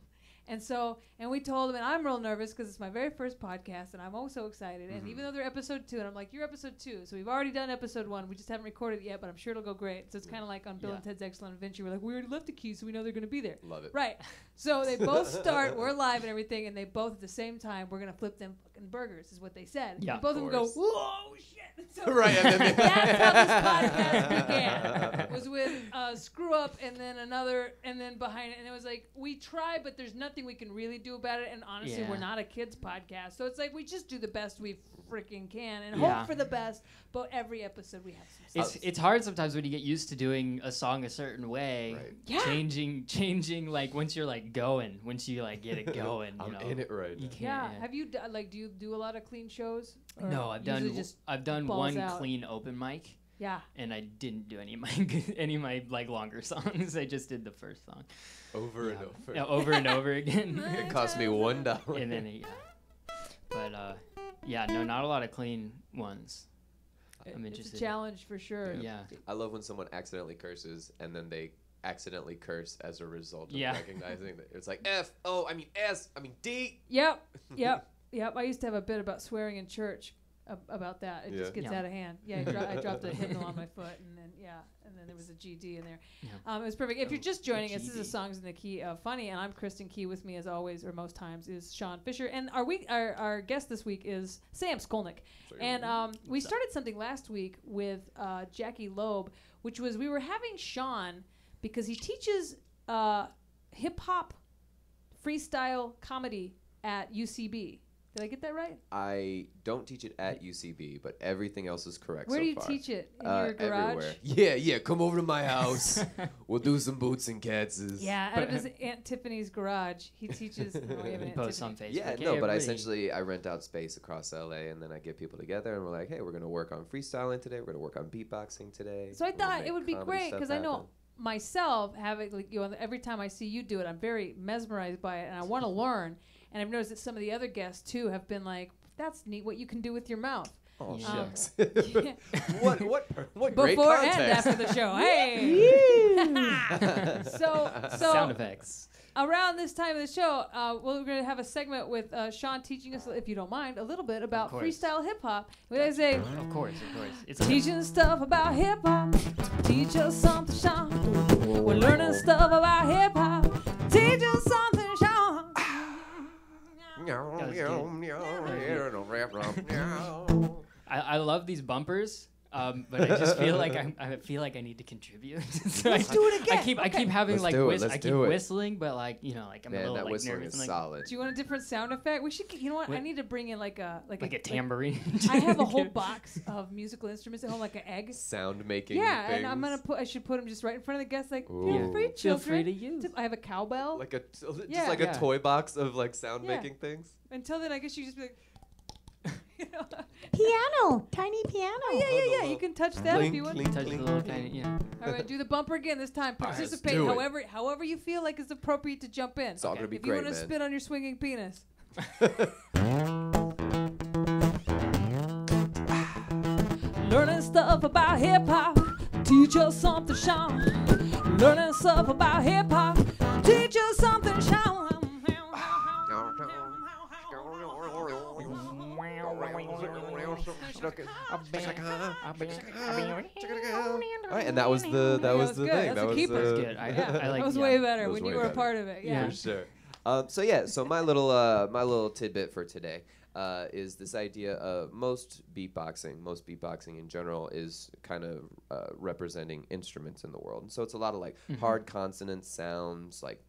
S3: And we told them, and I'm real nervous because it's my very first podcast, and I'm also excited. And even though they're episode 2, and I'm like, you're episode 2, so we've already done episode 1. We just haven't recorded it yet, but I'm sure it'll go great. So it's kind of like on Bill and Ted's Excellent Adventure. We're like, we already left the key, so we know they're going to be there.
S1: Love it.
S3: Right. So they both start, we're live and everything, and they both at the same time, we're going to flip them fucking burgers, is what they said.
S2: Yeah,
S3: And both of them go,
S1: course.
S3: whoa, shit. So
S1: Right, and then
S3: that's how this podcast began. Was with Screw Up and then another, and then behind it. And it was like, we try, but there's nothing we can really do about it. And honestly,
S2: Yeah.
S3: we're not a kids podcast. So it's like, we just do the best we freaking can and
S2: Yeah.
S3: hope for the best. But every episode we have some stuff.
S2: It's hard sometimes when you get used to doing a song a certain way,
S1: Right.
S3: Yeah.
S2: changing like once you're like going, once you like get it going, you
S1: I'm
S2: know.
S1: in it right
S2: You
S1: now.
S2: can't.
S3: Yeah. Have you, do you do a lot of clean shows? Or
S2: No, I've
S3: usually
S2: done
S3: just
S2: I've done
S3: balls
S2: one
S3: out?
S2: clean open mic,
S3: Yeah.
S2: and I didn't do any of my like longer songs. I just did the first song.
S1: Over and
S2: Yeah.
S1: over.
S2: Yeah, over and over again.
S1: It cost me $1.
S2: And then but yeah, no, not a lot of clean ones. I'm
S3: It's
S2: interested.
S3: a challenge for sure.
S2: Yeah.
S1: I love when someone accidentally curses and then they accidentally curse as a result of
S2: Yeah.
S1: recognizing that it's like F, O, I mean S, I mean D.
S3: Yep. I used to have a bit about swearing in church about that. It just
S1: Yeah.
S3: gets
S2: Yeah.
S3: out of hand. Yeah, I dropped a hymnal on my foot, and then there was a GD in there.
S2: Yeah.
S3: It was perfect. If you're just joining us, this
S2: GD.
S3: is Songs in the Key of Funny, and I'm Kristin Key. With me, as always, or most times, is Shaun Fisher, and our guest this week is Sam Skolnik. And we started something last week with Jackie Loeb, which was we were having Shaun because he teaches hip hop freestyle comedy at UCB. Did I get that right?
S1: I don't teach it at UCB, but everything else is correct.
S3: Where
S1: so
S3: do you
S1: far.
S3: teach it? In your garage?
S1: Everywhere. Yeah. Come over to my house. We'll do some boots and catses.
S3: Yeah, out of his Aunt Tiffany's garage, he teaches. Oh, we have an Aunt
S2: Post on
S3: Tiffany.
S2: Facebook.
S1: Yeah,
S2: Hey,
S1: no, but
S2: everybody.
S1: I rent out space across LA, and then I get people together, and we're like, hey, we're gonna work on freestyling today. We're gonna work on beatboxing today.
S3: So I
S1: we're gonna
S3: thought
S1: make
S3: it would be
S1: comedy
S3: great
S1: stuff
S3: because I know
S1: happen.
S3: myself having like every time I see you do it, I'm very mesmerized by it, and I want to learn. And I've noticed that some of the other guests too have been like, "That's neat what you can do with your mouth."
S1: Oh
S2: Yeah.
S1: shucks.
S3: Yeah.
S1: what great
S3: Before
S1: context.
S3: and after the show. Hey. so
S2: Sound effects.
S3: around this time of the show, we're going to have a segment with Shaun teaching us, if you don't mind, a little bit about
S2: course.
S3: freestyle hip hop. We say,
S2: Of course. It's
S3: teaching stuff about hip hop. Teach us something, Shaun. We're learning stuff about hip hop. Teach us something, Shaun.
S2: I love these bumpers, but I just feel like I need to contribute. So
S3: Let's do it again.
S2: I keep having
S1: Let's
S2: like
S1: do it, let's
S2: I keep
S1: do it.
S2: whistling, but like I'm a
S1: Man,
S2: little
S1: that
S2: like
S1: whistling
S2: nervous.
S1: is
S2: Like,
S1: solid.
S3: Do you want a different sound effect? We should. You know what? I
S2: Wait.
S3: need to bring in like a
S2: tambourine.
S3: I have a whole box of musical instruments at home, like an egg.
S1: Sound making.
S3: Yeah,
S1: things.
S3: and I should put them just right in front of the guests. Like,
S1: Ooh.
S3: feel free,
S2: Feel
S3: children.
S2: free to use.
S3: I have a cowbell.
S1: like just
S3: Yeah.
S1: like
S2: Yeah.
S1: a toy box of like sound
S3: Yeah.
S1: making things.
S3: Until then, I guess you just be like, you know?
S5: Piano, tiny piano.
S3: Oh, yeah. You can touch that if you want.
S2: Touch the little tiny, yeah.
S3: All right, do the bumper again this time.
S1: All right, let's
S3: Participate
S1: do it.
S3: however you feel like is appropriate to jump in.
S1: It's all gonna be
S3: If you
S1: great,
S3: want to
S1: man.
S3: spit on your swinging penis. Learning stuff about hip hop. Teach us something, Shaun. Learning stuff about hip hop. Teach us something, Shaun.
S1: All right, and that was the
S3: was
S1: the
S3: good.
S1: thing.
S3: That's a keeper.
S2: That's good. I like
S3: That was
S2: yeah.
S3: way better
S1: That was
S3: when you
S1: way
S3: were a
S1: better.
S3: part of it. Yeah.
S1: For sure. So my little tidbit for today is this idea of most beatboxing in general is kind of representing instruments in the world, and so it's a lot of like hard consonant sounds like.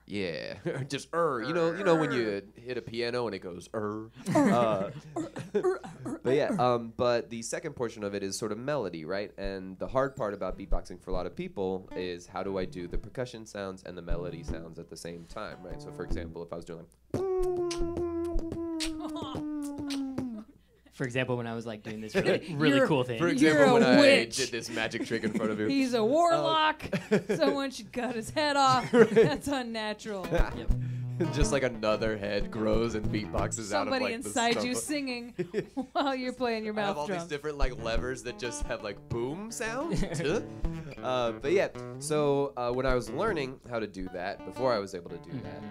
S1: Yeah, just You know when you hit a piano and it goes But yeah, but the second portion of it is sort of melody, right? And the hard part about beatboxing for a lot of people is how do I do the percussion sounds and the melody sounds at the same time, right? So for example, if I was doing like
S2: For example, when I was like doing this really
S3: You're-
S2: cool thing.
S1: for
S3: You're
S1: example
S3: a
S1: when I
S3: witch.
S1: did this magic trick in front of you.
S3: He's a warlock. Someone should cut his head off. That's unnatural.
S2: Yep.
S1: Just like another head grows and beatboxes out of
S3: Somebody
S1: like
S3: inside
S1: the
S3: you
S1: stump.
S3: singing while you're playing your
S1: I have
S3: mouth
S1: all these
S3: drum.
S1: different like levers that just have like boom sound. But yeah, so when I was learning how to do that, before I was able to do that,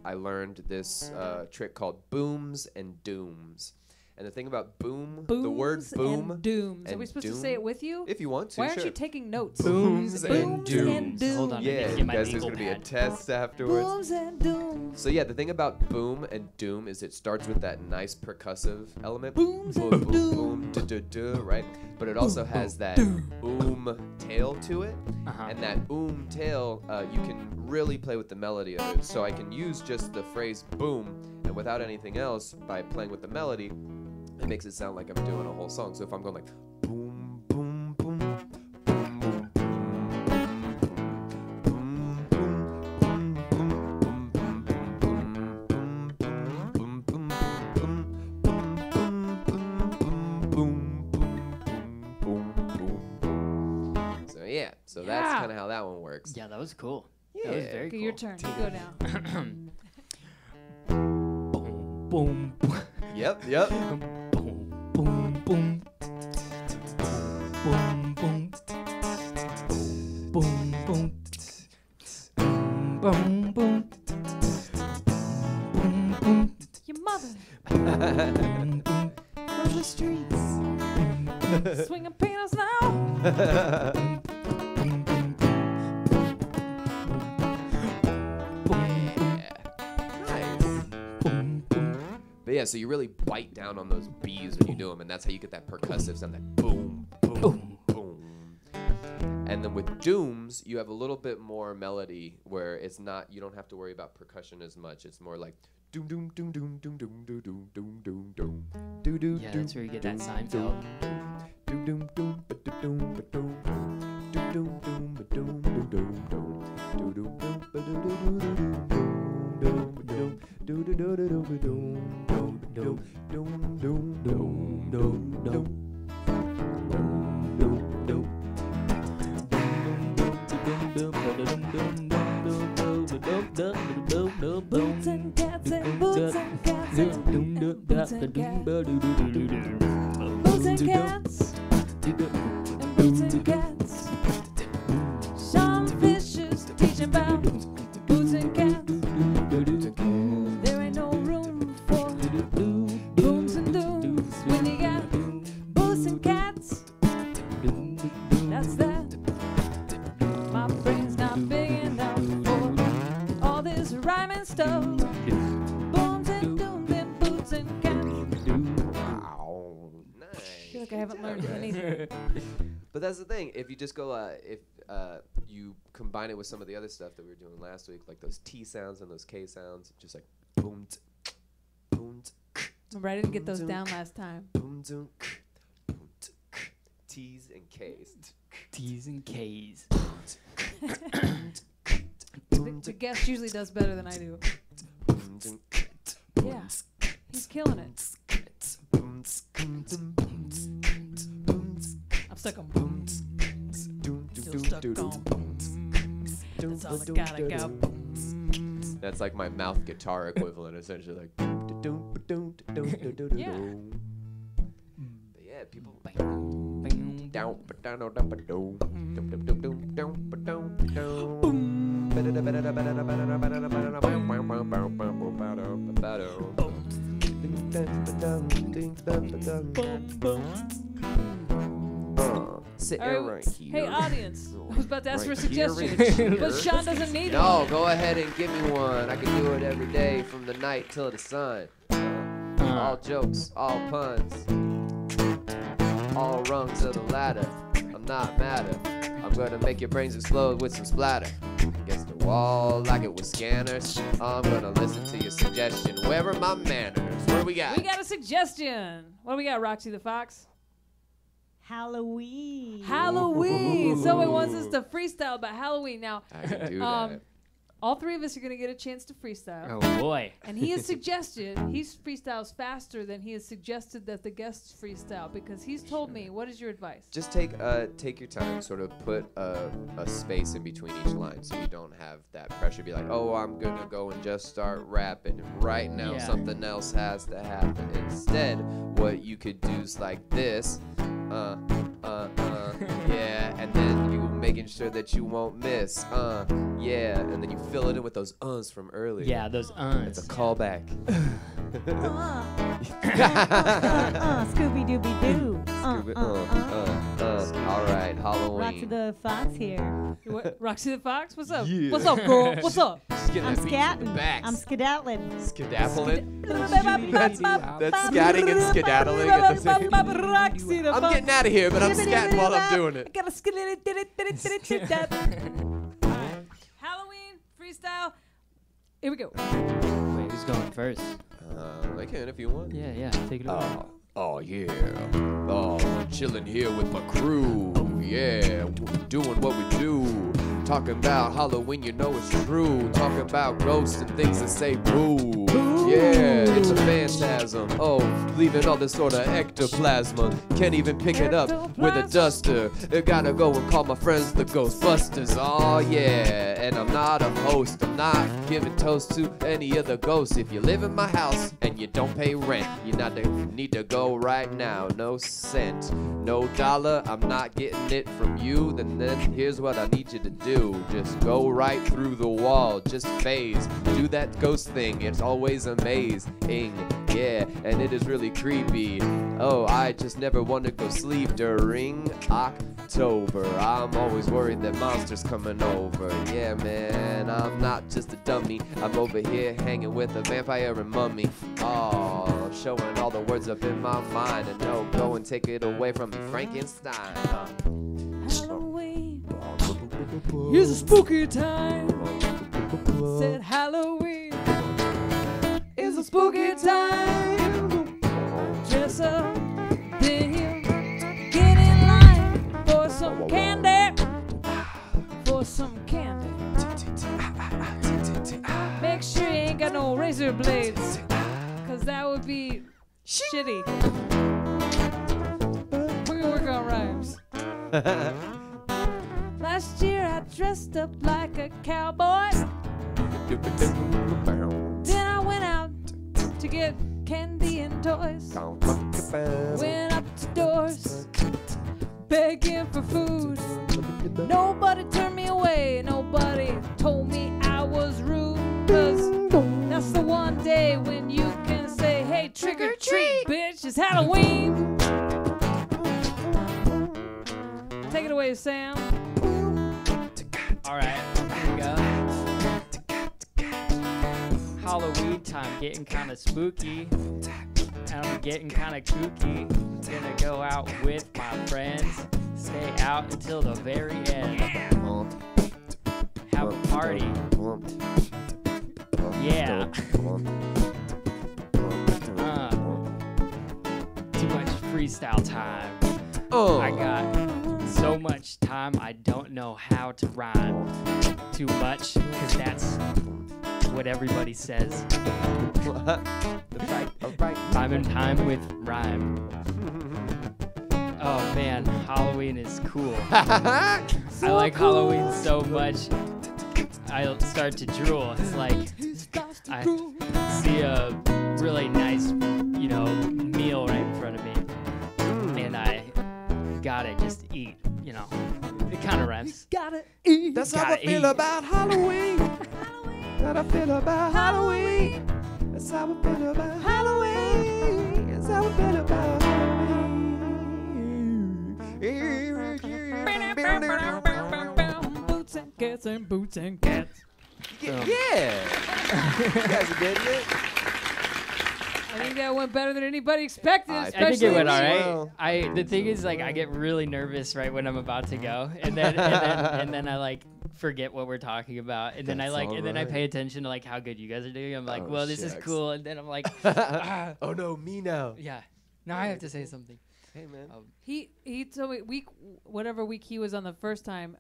S1: I learned this trick called booms and dooms. And the thing about boom, the word
S3: Booms
S1: boom,
S3: and dooms. Are
S1: and
S3: we supposed to
S1: doom,
S3: say it with you?
S1: if you want to,
S3: Why aren't
S1: sure.
S3: you taking notes?
S1: Booms and
S3: Booms
S1: dooms.
S3: and dooms.
S2: Hold on, I need
S1: Yeah,
S2: to
S1: you
S2: get my
S1: guys, there's
S2: legal
S1: gonna be a
S2: pad.
S1: test afterwards.
S3: Booms and dooms.
S1: So yeah, the thing about boom and doom is it starts with that nice percussive element.
S3: Booms
S1: boom,
S3: and
S1: boom, boom, duh, right? But it also has that tail to it, and that tail you can really play with the melody of it. So I can use just the phrase boom, and without anything else, by playing with the melody, it makes it sound like I'm doing a whole song. So if I'm going like boom, boom, boom, boom, boom, So that's
S3: Yeah.
S1: kind of how that one works.
S2: Yeah, that was cool. That was
S1: Yeah.
S2: very
S3: Okay,
S2: cool.
S3: your turn. You go now.
S2: Boom, boom, boom.
S1: Yep.
S2: Boom, boom, boom. Boom, boom. Boom, boom. Boom, boom. Boom, boom.
S3: Your mother
S2: Boom, boom.
S3: from the streets. Swinging peanuts now.
S1: But yeah, so you really bite down on those B's when you do them, and that's how you get that percussive sound, that boom, boom, boom. And then with dooms, you have a little bit more melody where it's not, you don't have to worry about percussion as much. It's more like doom doom doom doom doom doom doom doom doom doom doom doom doom.
S2: Yeah, that's where you get that Seinfeld.
S1: Doom doom doom ba doom ba doom doom doom doom ba doom doom doom doom doom doom ba doom doom doom doom doom doom doom doom.
S3: Boots and cats and boots and cats and boots and cats. Boots and cats and boots and cats. Shaun Fisher's teaching about boots and cats. There ain't no room for booms and dooms when you got boots and cats. That's that. My brain's not big enough for all this rhyming stuff. Booms and dooms and boots and cats.
S1: Wow, nice.
S3: I feel like I haven't learned anything.
S1: But that's the thing. If you just go, if you combine it with some of the other stuff that we were doing last week, like those T sounds and those K sounds, just like boom, boom,
S3: Remember, I didn't get those down last time.
S1: boom, T's and K's.
S2: T's and K's.
S3: The guest usually does better than I do. Yeah, he's killing it. I'm stuck on booms. Still stuck on booms. That's all I gotta go.
S1: That's like my mouth guitar equivalent, essentially. Like,
S3: Yeah.
S1: But yeah, people. Sit right here.
S3: Hey, audience. I was about to ask for a
S1: Right here
S3: suggestion,
S1: and
S3: but
S1: here.
S3: Shaun doesn't need
S1: No,
S3: one.
S1: go ahead and give me one. I can do it every day from the night till the sun. All jokes, all puns, all rungs of the ladder. I'm not matter. I'm gonna make your brains explode with some splatter. Against the wall like it was scanners. I'm gonna listen to your suggestion. Where are my manners? What do we got?
S3: We got a suggestion. What do we got, Roxy the Fox?
S5: Halloween.
S3: Halloween. Somebody wants us to freestyle about Halloween. Now,
S1: I can do that.
S3: all three of us are going to get a chance to freestyle.
S2: Oh boy.
S3: And he has suggested, he freestyles faster than he has suggested that the guests freestyle, because he's told me, what is your advice?
S1: Just take your time, sort of put a space in between each line so you don't have that pressure. Be like, oh, I'm going to go and just start rapping. And right now,
S2: Yeah.
S1: something else has to happen. Instead, what you could do is like this. Yeah, and then you making sure that you won't miss. Yeah, and then you fill it in with those uhs from earlier.
S2: Yeah, those
S1: It's a callback.
S5: Scooby Dooby Doo.
S1: All right, Halloween.
S5: Roxy the Fox here.
S3: What, Roxy the Fox? What's up?
S1: Yeah.
S3: What's up, girl? What's up?
S1: She's getting
S5: I'm
S1: that beat from the
S5: scatting.
S1: back.
S5: I'm skedaddling.
S1: Skedaddling. That's scatting and skedaddling at the same time.
S3: Roxy the
S1: I'm
S3: Fox.
S1: getting out of here, but I'm scatting while I'm doing it.
S3: Got a Halloween freestyle. Here we go.
S2: Wait, who's going first?
S1: I can if you want.
S2: Yeah, take it away.
S1: Oh yeah. Oh, I'm chilling here with my crew. Yeah, doing what we do. Talking about Halloween, you know it's true. Talking about ghosts and things that say boo. Yeah, it's a phantasm. Oh, leaving all this sort of ectoplasma. Can't even pick it up with a duster. I gotta go and call my friends the Ghostbusters. Oh yeah, and I'm not a host. I'm not giving toast to any of the ghosts. If you live in my house and you don't pay rent, you need to go right now. No cent, no dollar. I'm not getting it from you. Then here's what I need you to do. Just go right through the wall. Just phase. Do that ghost thing. It's always amazing. Yeah, and it is really creepy. Oh, I just never want to go sleep during October. I'm always worried that monsters coming over. Yeah, man, I'm not just a dummy. I'm over here hanging with a vampire and mummy. Oh, showing all the words up in my mind. And no, go and take it away from me, Frankenstein.
S3: Halloween. Here's a spooky time. Said Halloween is a spooky time. Dress up, then you get in line for some candy. For some candy. Make sure you ain't got no razor blades, cause that would be shitty. We're gonna work on rhymes. Last year I dressed up like a cowboy. Then I went out to get candy and toys. Went up to doors, begging for food. Nobody turned me away. Nobody told me I was rude. Cause that's the one day when you can say, hey, trick or treat, bitch, it's Halloween. Take it away, Sam.
S2: All right, here we go. Halloween time, getting kind of spooky. I'm getting kind of kooky. Gonna go out with my friends. Stay out until the very end. Have a party. Yeah. Too much freestyle time. I got so much time I don't know how to rhyme. Too much, because that's what everybody says. I'm in time with rhyme. Oh man, Halloween is cool. I like Halloween so much. I start to drool. It's like I see a really nice, meal right in front of me, and I gotta just eat. It kind of rhymes.
S3: Gotta eat.
S1: That's how I feel about Halloween. That I feel about Halloween. That's how I feel about Halloween. That's how I feel about Halloween.
S3: Boots and cats and boots and cats.
S1: Yeah. You guys are getting it.
S3: I think that went better than anybody expected.
S1: I
S2: I think it
S3: especially
S2: went
S3: me.
S2: all right. The thing is, I get really nervous right when I'm about to go, and then I forget what we're talking about, and then I pay attention to how good you guys are doing. I'm like,
S1: Oh,
S2: well, this is
S1: shucks.
S2: cool, and then I'm like,
S1: Oh no, me now.
S2: yeah, now I have to say something.
S1: Hey man.
S3: He told me whatever week he was on the first time,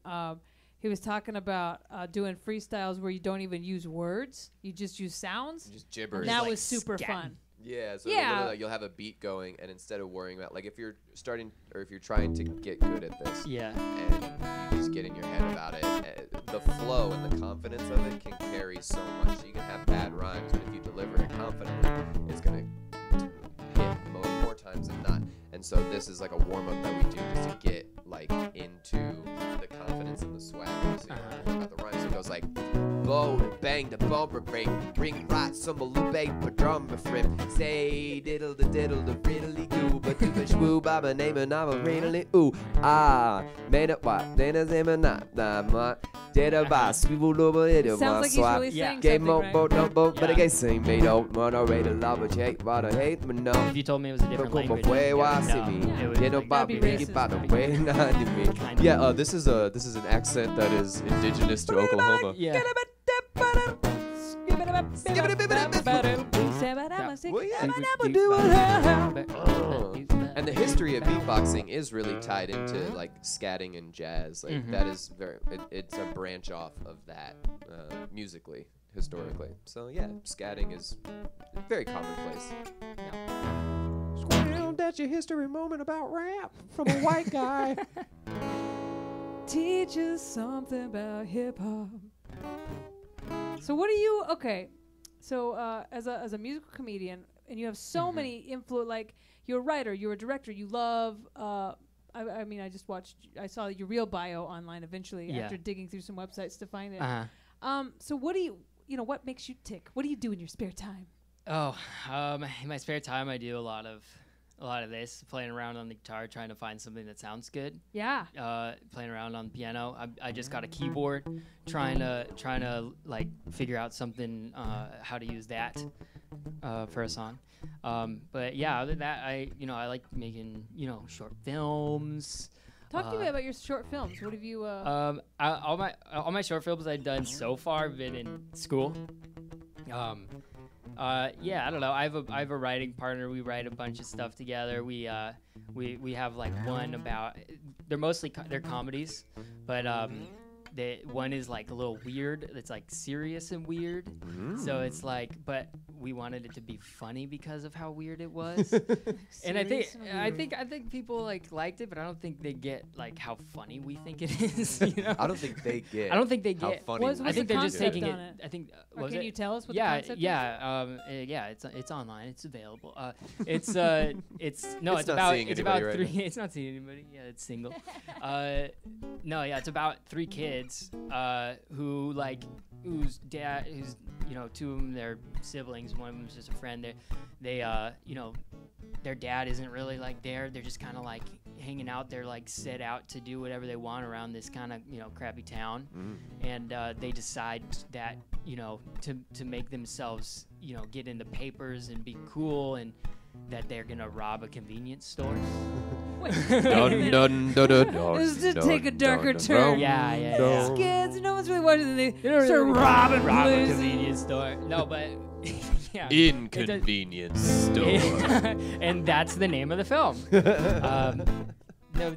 S3: he was talking about doing freestyles where you don't even use words, you just use sounds.
S1: Just gibberish.
S3: And that
S2: like
S3: was super
S2: scatting.
S3: fun.
S1: Yeah, so
S3: Yeah.
S1: literally, you'll have a beat going, and instead of worrying about if you're starting or if you're trying to get good at this,
S2: Yeah.
S1: and you just get in your head about it, the flow and the confidence of it can carry so much. You can have bad rhymes, but if you deliver it confidently, it's gonna hit more times than not. And so this is like a warm up that we do just to get into the confidence and the swag. So about the rhymes, it goes like. Blow the bang, the bumper break. Ring right, some bang, but drum frame. Say diddle the riddly goo, but do the shwoo, baba name and I'm a riddly ooh. Ah, made it what? Then as him and not that did a bass, we will over it.
S3: Sounds like he's really saying
S1: Game
S3: something,
S1: on
S3: right?
S1: boat, but
S2: Yeah.
S1: again, same made out, moderator, love, check, but I hate me no.
S2: If you told me it was a different language,
S1: Way
S2: no,
S1: why see
S2: it
S1: me?
S2: would
S1: Get
S2: like,
S1: about
S3: that'd
S1: me,
S3: be
S1: get
S3: racist.
S1: about the way not to me.
S2: Kind of.
S1: Yeah, this is an accent that is indigenous to Oklahoma.
S2: Yeah.
S1: And the history of beatboxing is really tied into scatting and jazz. That is it's a branch off of that musically, historically. So yeah, scatting is very commonplace. That's your history moment about rap from a white guy.
S3: Teach us something about hip hop. So what do you? Okay, so as a musical comedian, and you have so many influence. You're a writer, you're a director, you love. I mean, I saw your real bio online eventually after digging through some websites to find it. So what do you? What makes you tick? What do you do in your spare time?
S2: Oh, in my spare time, I do a lot of this, playing around on the guitar, trying to find something that sounds good.
S3: Yeah.
S2: Playing around on the piano. I just got a keyboard, trying to figure out something, how to use that for a song. But yeah, other than that, I like making short films.
S3: Talk to me about your short films. What have you?
S2: All my short films I've done so far have been in school. Yeah, I don't know. I have a writing partner. We write a bunch of stuff together. We have like one about. They're comedies, but the one is like a little weird. It's like serious and weird. So it's like, but we wanted it to be funny because of how weird it was. And I think people like liked it, but I don't think they get like how funny we think it is. You know?
S1: I don't think they get.
S2: I don't think they
S1: how
S2: get.
S1: funny.
S3: What's
S2: I think
S3: the
S2: they're just
S3: concept
S2: taking
S3: on
S2: it. I think.
S3: Or can you tell us what the
S2: Yeah,
S3: concept is?
S2: yeah. It's online. It's available. It's
S1: It's not seeing
S2: it's
S1: anybody
S2: about
S1: right
S2: three.
S1: now.
S2: It's not seeing anybody. Yeah, it's single. No, yeah, it's about 3 kids whose dad, who's, you know, 2 of them they're siblings, one of them's just a friend. They you know, their dad isn't really like there. They're just kind of like hanging out. They're like set out to do whatever they want around this kind of, you know, crappy town. And they decide that, you know, to make themselves, you know, get in the papers and be cool, and that they're gonna rob a convenience store.
S3: This did take a darker turn.
S2: Yeah.
S3: Kids, no one's really watching. They start robbing
S2: Rob a
S3: places.
S2: convenience store. No, but yeah.
S1: Inconvenience store.
S2: And that's the name of the film. No,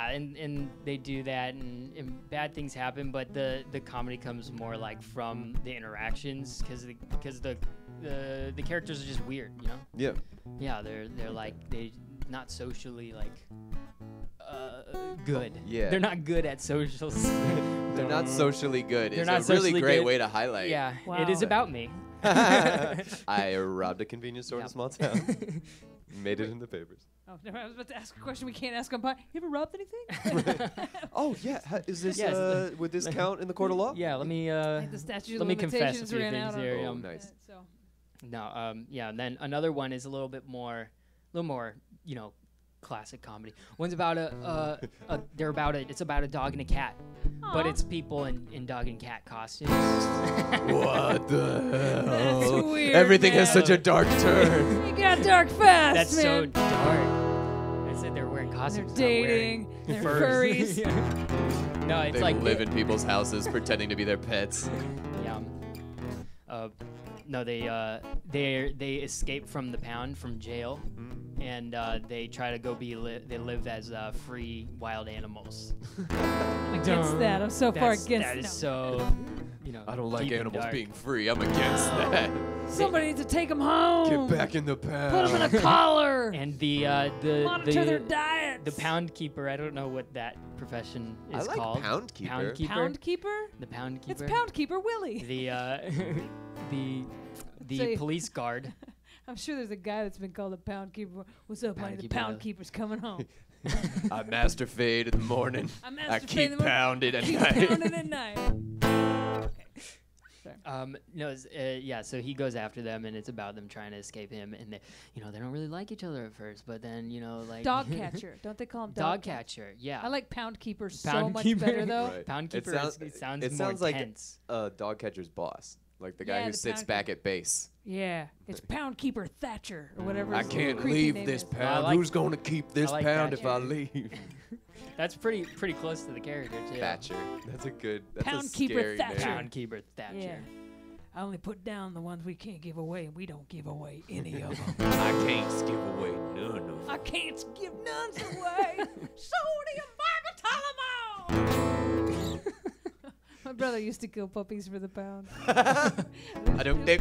S2: and they do that, and bad things happen, but the comedy comes more like from the interactions, because the characters are just weird, you know?
S1: Yeah.
S2: Yeah, they're like they not socially like good.
S1: Yeah.
S2: They're not good at socials.
S1: They're not socially good.
S2: They're
S1: It's
S2: not
S1: a really
S2: socially
S1: great
S2: good.
S1: way to highlight.
S2: Yeah,
S3: Wow.
S2: it is about me.
S1: I robbed a convenience store in a
S2: Yep.
S1: small town. Made it in the papers.
S3: Oh, never, I was about to ask a question we can't ask on pod. You ever robbed anything?
S1: Oh yeah. Is this
S2: Yes.
S1: would this count in the court of law?
S2: Yeah, let me
S3: I think the statute
S2: let
S3: of
S2: me confess a
S3: limitations
S2: few
S3: ran
S2: things
S3: out.
S2: here.
S1: Oh,
S3: on
S1: nice.
S3: So
S2: No, yeah, and then another one is a little more, you know, classic comedy. One's about it's about a dog and a cat, but
S3: Aw.
S2: it's people in dog and cat costumes.
S1: What the hell?
S3: That's weird,
S1: Everything has
S3: man.
S1: such a dark turn.
S3: you got dark fast,
S2: That's
S3: man.
S2: so dark. I said they're wearing
S3: They're
S2: costumes. not
S3: dating.
S2: wearing
S3: They're
S2: furs.
S3: furries.
S2: Yeah. No, it's
S1: They
S2: like
S1: live in people's houses pretending to be their pets.
S2: Yeah. No, they escape from the pound, from jail, and they try to go they live as free wild animals.
S3: I'm against that. I'm so far against
S2: that. Is
S3: no.
S2: so, you know.
S1: I don't like
S2: deep and
S1: animals
S2: dark.
S1: being free. I'm against that.
S3: Somebody needs to take them home.
S1: Get back in the pound.
S3: Put them in a collar.
S2: And the
S3: Monitor their diets.
S2: the pound keeper. I don't know what that profession
S1: I
S2: is
S1: like
S2: called.
S1: pound keeper.
S2: Pound keeper.
S3: Pound keeper?
S2: The pound keeper.
S3: It's Pound Keeper Willie.
S2: The
S3: So
S2: police guard.
S3: I'm sure there's a guy that's been called a Pound Keeper. What's up,
S2: Pound
S3: honey? The
S2: Keeper,
S3: Pound
S2: yeah.
S3: Keeper's coming home.
S1: I master fade in the morning.
S3: I
S1: I
S3: masturbate in
S1: keep
S3: the morning.
S1: pounding at
S3: Keep
S1: night.
S3: pounding at night.
S2: No, yeah. So he goes after them, and it's about them trying to escape him, and they don't really like each other at first, but then like
S3: Dog catcher. Don't they call him
S2: dog catcher? Yeah.
S3: I like Pound Keeper so
S2: Pound
S3: much
S2: keeper.
S3: better, though.
S1: Right.
S2: Pound
S1: It
S2: keeper.
S1: sounds-
S2: Sounds
S1: it
S2: more
S1: sounds like
S2: tense.
S1: Dog catcher's boss, like the guy
S3: Yeah,
S1: who
S3: the
S1: sits
S3: pound
S1: back at base.
S3: Yeah. It's Pound Keeper Thatcher or whatever.
S1: I
S3: his
S1: can't
S3: creepy
S1: leave
S3: name
S1: this
S3: is.
S1: pound.
S2: like-
S1: Who's going to keep this
S2: like
S1: pound
S2: that.
S1: if I leave?
S2: That's pretty close to the character too.
S1: Thatcher. That's a good. That's
S3: Pound
S1: a
S3: Keeper
S1: scary
S3: Thatcher.
S1: name.
S2: Pound keeper Thatcher.
S3: Yeah. I only put down the ones we can't give away, and we don't give away any of them.
S1: I can't give away none of them.
S3: I can't give none away. Sodium barbitol. My brother used to kill puppies for the pound.
S1: I don't dig.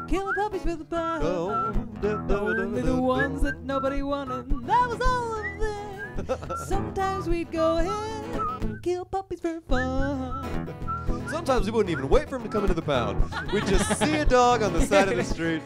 S3: Killing puppies for the pound. Only the ones that nobody wanted. That was all of them. Sometimes we'd go ahead and kill puppies for fun.
S1: Sometimes we wouldn't even wait for him to come into the pound. We'd just see a dog on the side of the street.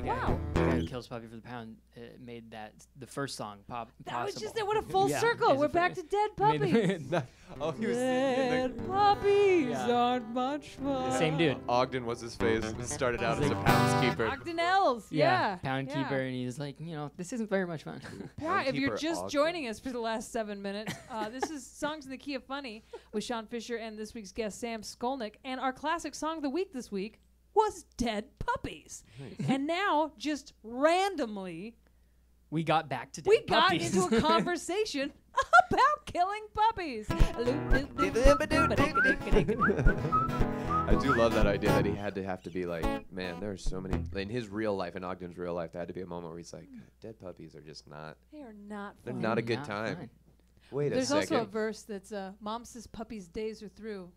S3: Wow.
S2: The guy who kills puppy for the pound made that the first song
S3: That was
S2: possible.
S3: just what a full
S2: Yeah,
S3: circle.
S2: it's
S3: We're
S2: a
S3: back to dead puppies.
S1: Oh, he was
S3: Dead puppies
S2: Yeah.
S3: aren't much fun.
S2: Same dude.
S1: Ogden was his face. Started out as a poundskeeper.
S3: Ogden Ells, yeah.
S2: Pound
S3: yeah.
S2: keeper, and he's like, this isn't very much fun.
S3: Yeah, if you're
S1: Poundkeeper
S3: just
S1: Ogden.
S3: joining us for the last 7 minutes, this is Songs in the Key of Funny with Shaun Fisher and this week's guest, Sam Skolnik. And our classic song of the week this week was dead puppies. And now, just randomly,
S2: We got back to dead
S3: we got
S2: puppies.
S3: into a conversation about killing puppies.
S1: I do love that idea that he had to be like, man, there are so many, in his real life, in Ogden's real life, there had to be a moment where he's like, dead puppies are just not,
S3: They are not
S1: they're
S3: fun.
S1: not a good
S2: Not
S1: time.
S2: fun.
S1: Wait a
S3: There's
S1: second.
S3: also a verse that's, Mom says puppies' days are through.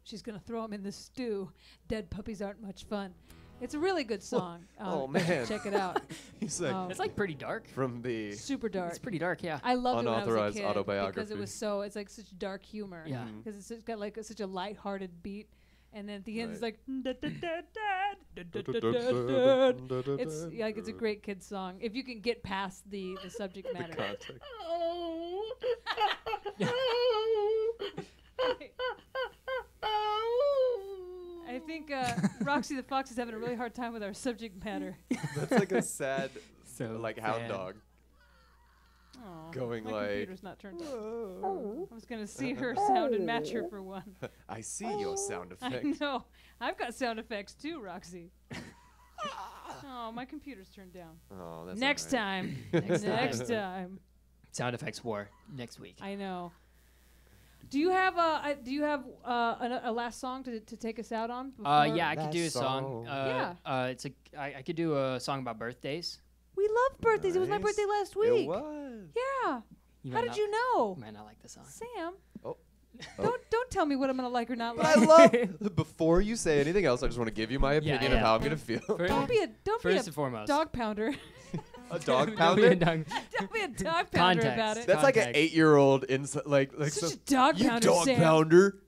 S3: She's going to throw them in the stew. Dead puppies aren't much fun. It's a really good song.
S1: Oh, man.
S3: Check it out.
S1: He's like,
S2: It's like pretty dark.
S1: from the,
S3: Super dark.
S2: It's pretty dark, yeah.
S3: I loved it when I was a
S1: Unauthorized
S3: kid because
S1: autobiography.
S3: it was so, it's like such dark humor.
S2: Yeah.
S3: Because it's got like such a light-hearted beat. And then at the end, it's
S1: Right.
S3: like, it's like it's a great kid song if you can get past the subject
S1: the
S3: matter.
S1: context.
S3: I think Roxy the Fox is having a really hard time with our subject matter.
S1: That's like a sad,
S2: So
S1: like hound
S2: sad.
S1: dog.
S3: Aw,
S1: Going
S3: my
S1: like,
S3: computer's not turned on. I was gonna see her sound and match her for one.
S1: I see your sound
S3: I
S1: effect.
S3: know. I've got sound effects too, Roxy. Oh, my computer's turned down.
S1: Oh, that's
S3: Next
S1: all right.
S3: time.
S2: Next
S3: Next time.
S2: Sound effects war next week.
S3: I know. Do you have a last song to take us out on?
S2: Yeah, I could do a
S1: Last
S2: song.
S1: song.
S2: I could do a song about birthdays.
S3: We love birthdays. It was my
S1: Nice.
S3: birthday last
S1: It
S3: week.
S1: was.
S3: Yeah.
S2: You
S3: How
S2: might
S3: did
S2: not-
S3: you know?
S2: You might not like the song.
S3: Sam.
S1: Oh.
S3: Don't tell me what I'm gonna like or not
S1: But
S3: like.
S1: I love, before you say anything else, I just want to give you my opinion of
S2: yeah.
S1: how I'm going to feel.
S3: Don't be
S2: First
S3: a
S2: and foremost.
S3: dog pounder.
S1: A dog
S2: Don't be a
S1: pounder?
S2: dog-
S3: Don't be a dog pounder
S2: Context.
S3: about it.
S1: That's like an
S2: Context.
S1: 8-year-old like
S3: Such
S1: some,
S3: a dog
S1: you
S3: pounder,
S1: dog
S3: Sam.
S1: pounder.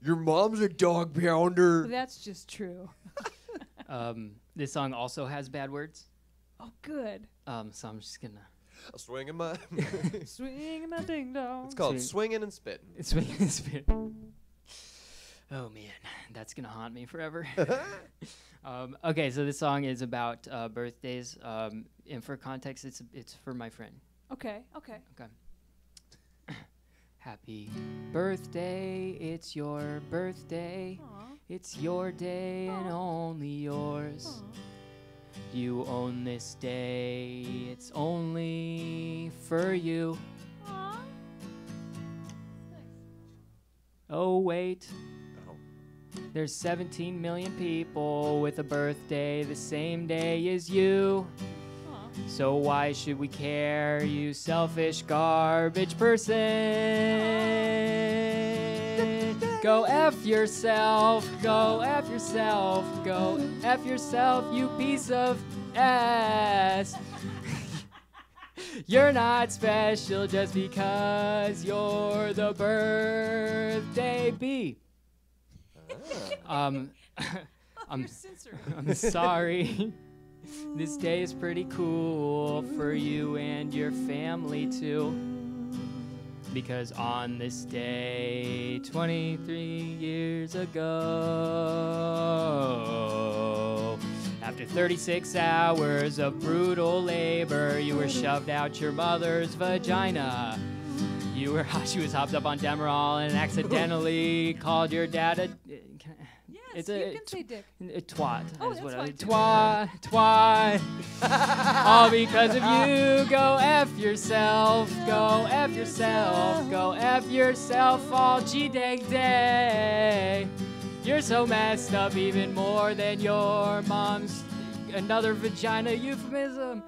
S1: Your mom's a dog pounder.
S3: That's just true.
S2: This song also has bad words.
S3: Oh, good.
S2: So I'm just gonna.
S1: Swinging my.
S3: Swing my ding dong.
S1: It's called
S2: Sweet.
S1: swinging and spitting.
S2: It's really spit. Oh man, that's gonna haunt me forever. Okay, so this song is about birthdays, and for context, it's for my friend.
S3: Okay. Okay.
S2: Happy birthday! It's your birthday.
S3: Aw.
S2: It's your day and only yours. You own this day. It's only for you.
S3: Aw.
S2: Oh wait.
S1: Oh.
S2: There's 17 million people with a birthday the same day as you.
S3: Aw.
S2: So why should we care, you selfish garbage person? Go F yourself, go F yourself, go F yourself, you piece of ass. You're not special just because you're the birthday bee. I'm
S3: You're censoring.
S2: I'm sorry. This day is pretty cool for you and your family too. Because on this day, 23 years ago, after 36 hours of brutal labor, you were shoved out your mother's vagina. She was hopped up on Demerol and accidentally called your dad a...
S3: Yes, you can say dick.
S2: A twat.
S3: Oh,
S2: is
S3: that's
S2: what
S3: fine, too.
S2: Twat. All because of you. Go F yourself. Go F yourself. Go F yourself all day. You're so messed up even more than your mom's another vagina euphemism.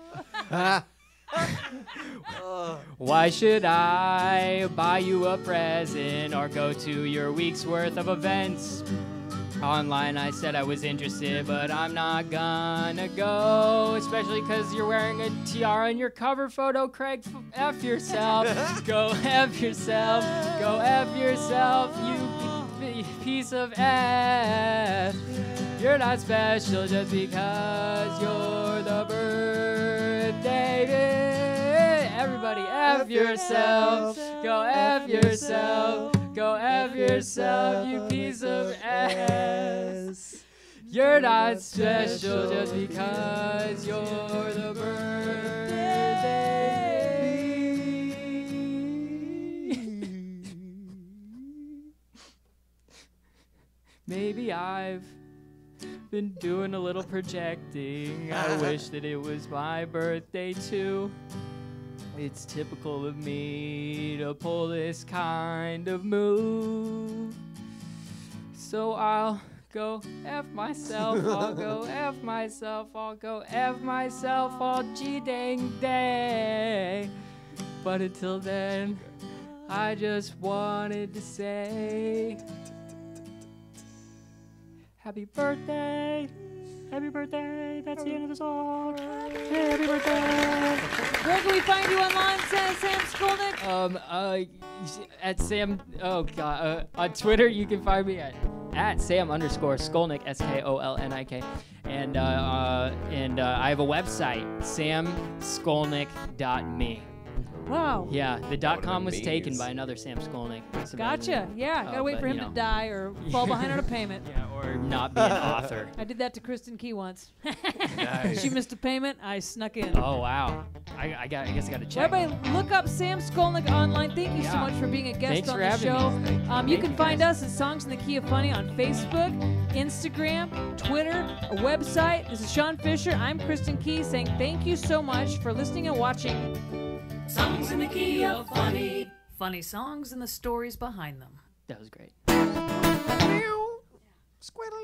S2: Why should I buy you a present or go to your week's worth of events? Online I said I was interested, but I'm not gonna go, especially because you're wearing a tiara in your cover photo. Craig, F yourself. Go F yourself. Go F yourself, you piece of F. You're not special just because you're the birthday. Everybody F yourself. Go F yourself. Go F yourself, you piece of ass. You're not special just because you're the birthday. Maybe I've been doing a little projecting. I wish that it was my birthday too. It's typical of me to pull this kind of move. So I'll go F myself, I'll go F myself, I'll go F myself all G-dang day. But until then, I just wanted to say happy birthday, happy birthday, that's the end of the song. Hey, happy birthday.
S3: Where can we find you online, Sam Skolnik?
S2: At Sam, on Twitter you can find me at Sam_Skolnik, SKOLNIK, and I have a website, samskolnik.me.
S3: Wow.
S2: Yeah, the .com was taken by another Sam Skolnik.
S3: Gotcha. Yeah, gotta wait for him to die or fall behind on a payment.
S2: Yeah, or not be an author.
S3: I did that to Kristin Key once.
S1: Nice.
S3: She missed a payment. I snuck in.
S2: Oh wow. I guess I gotta check.
S3: Everybody, look up Sam Skolnik online. Thank you so
S2: Yeah.
S3: much for being a guest
S2: Thanks
S3: on
S2: for
S3: the
S2: having
S3: show.
S2: me.
S3: You
S2: Thank
S3: can
S2: you,
S3: find
S2: guys.
S3: us at Songs in the Key of Funny on Facebook, Instagram, Twitter, a website. This is Shaun Fisher. I'm Kristin Key saying thank you so much for listening and watching.
S4: Songs in the key of funny. Funny songs and the stories behind them.
S2: That was great.
S1: Squirrel.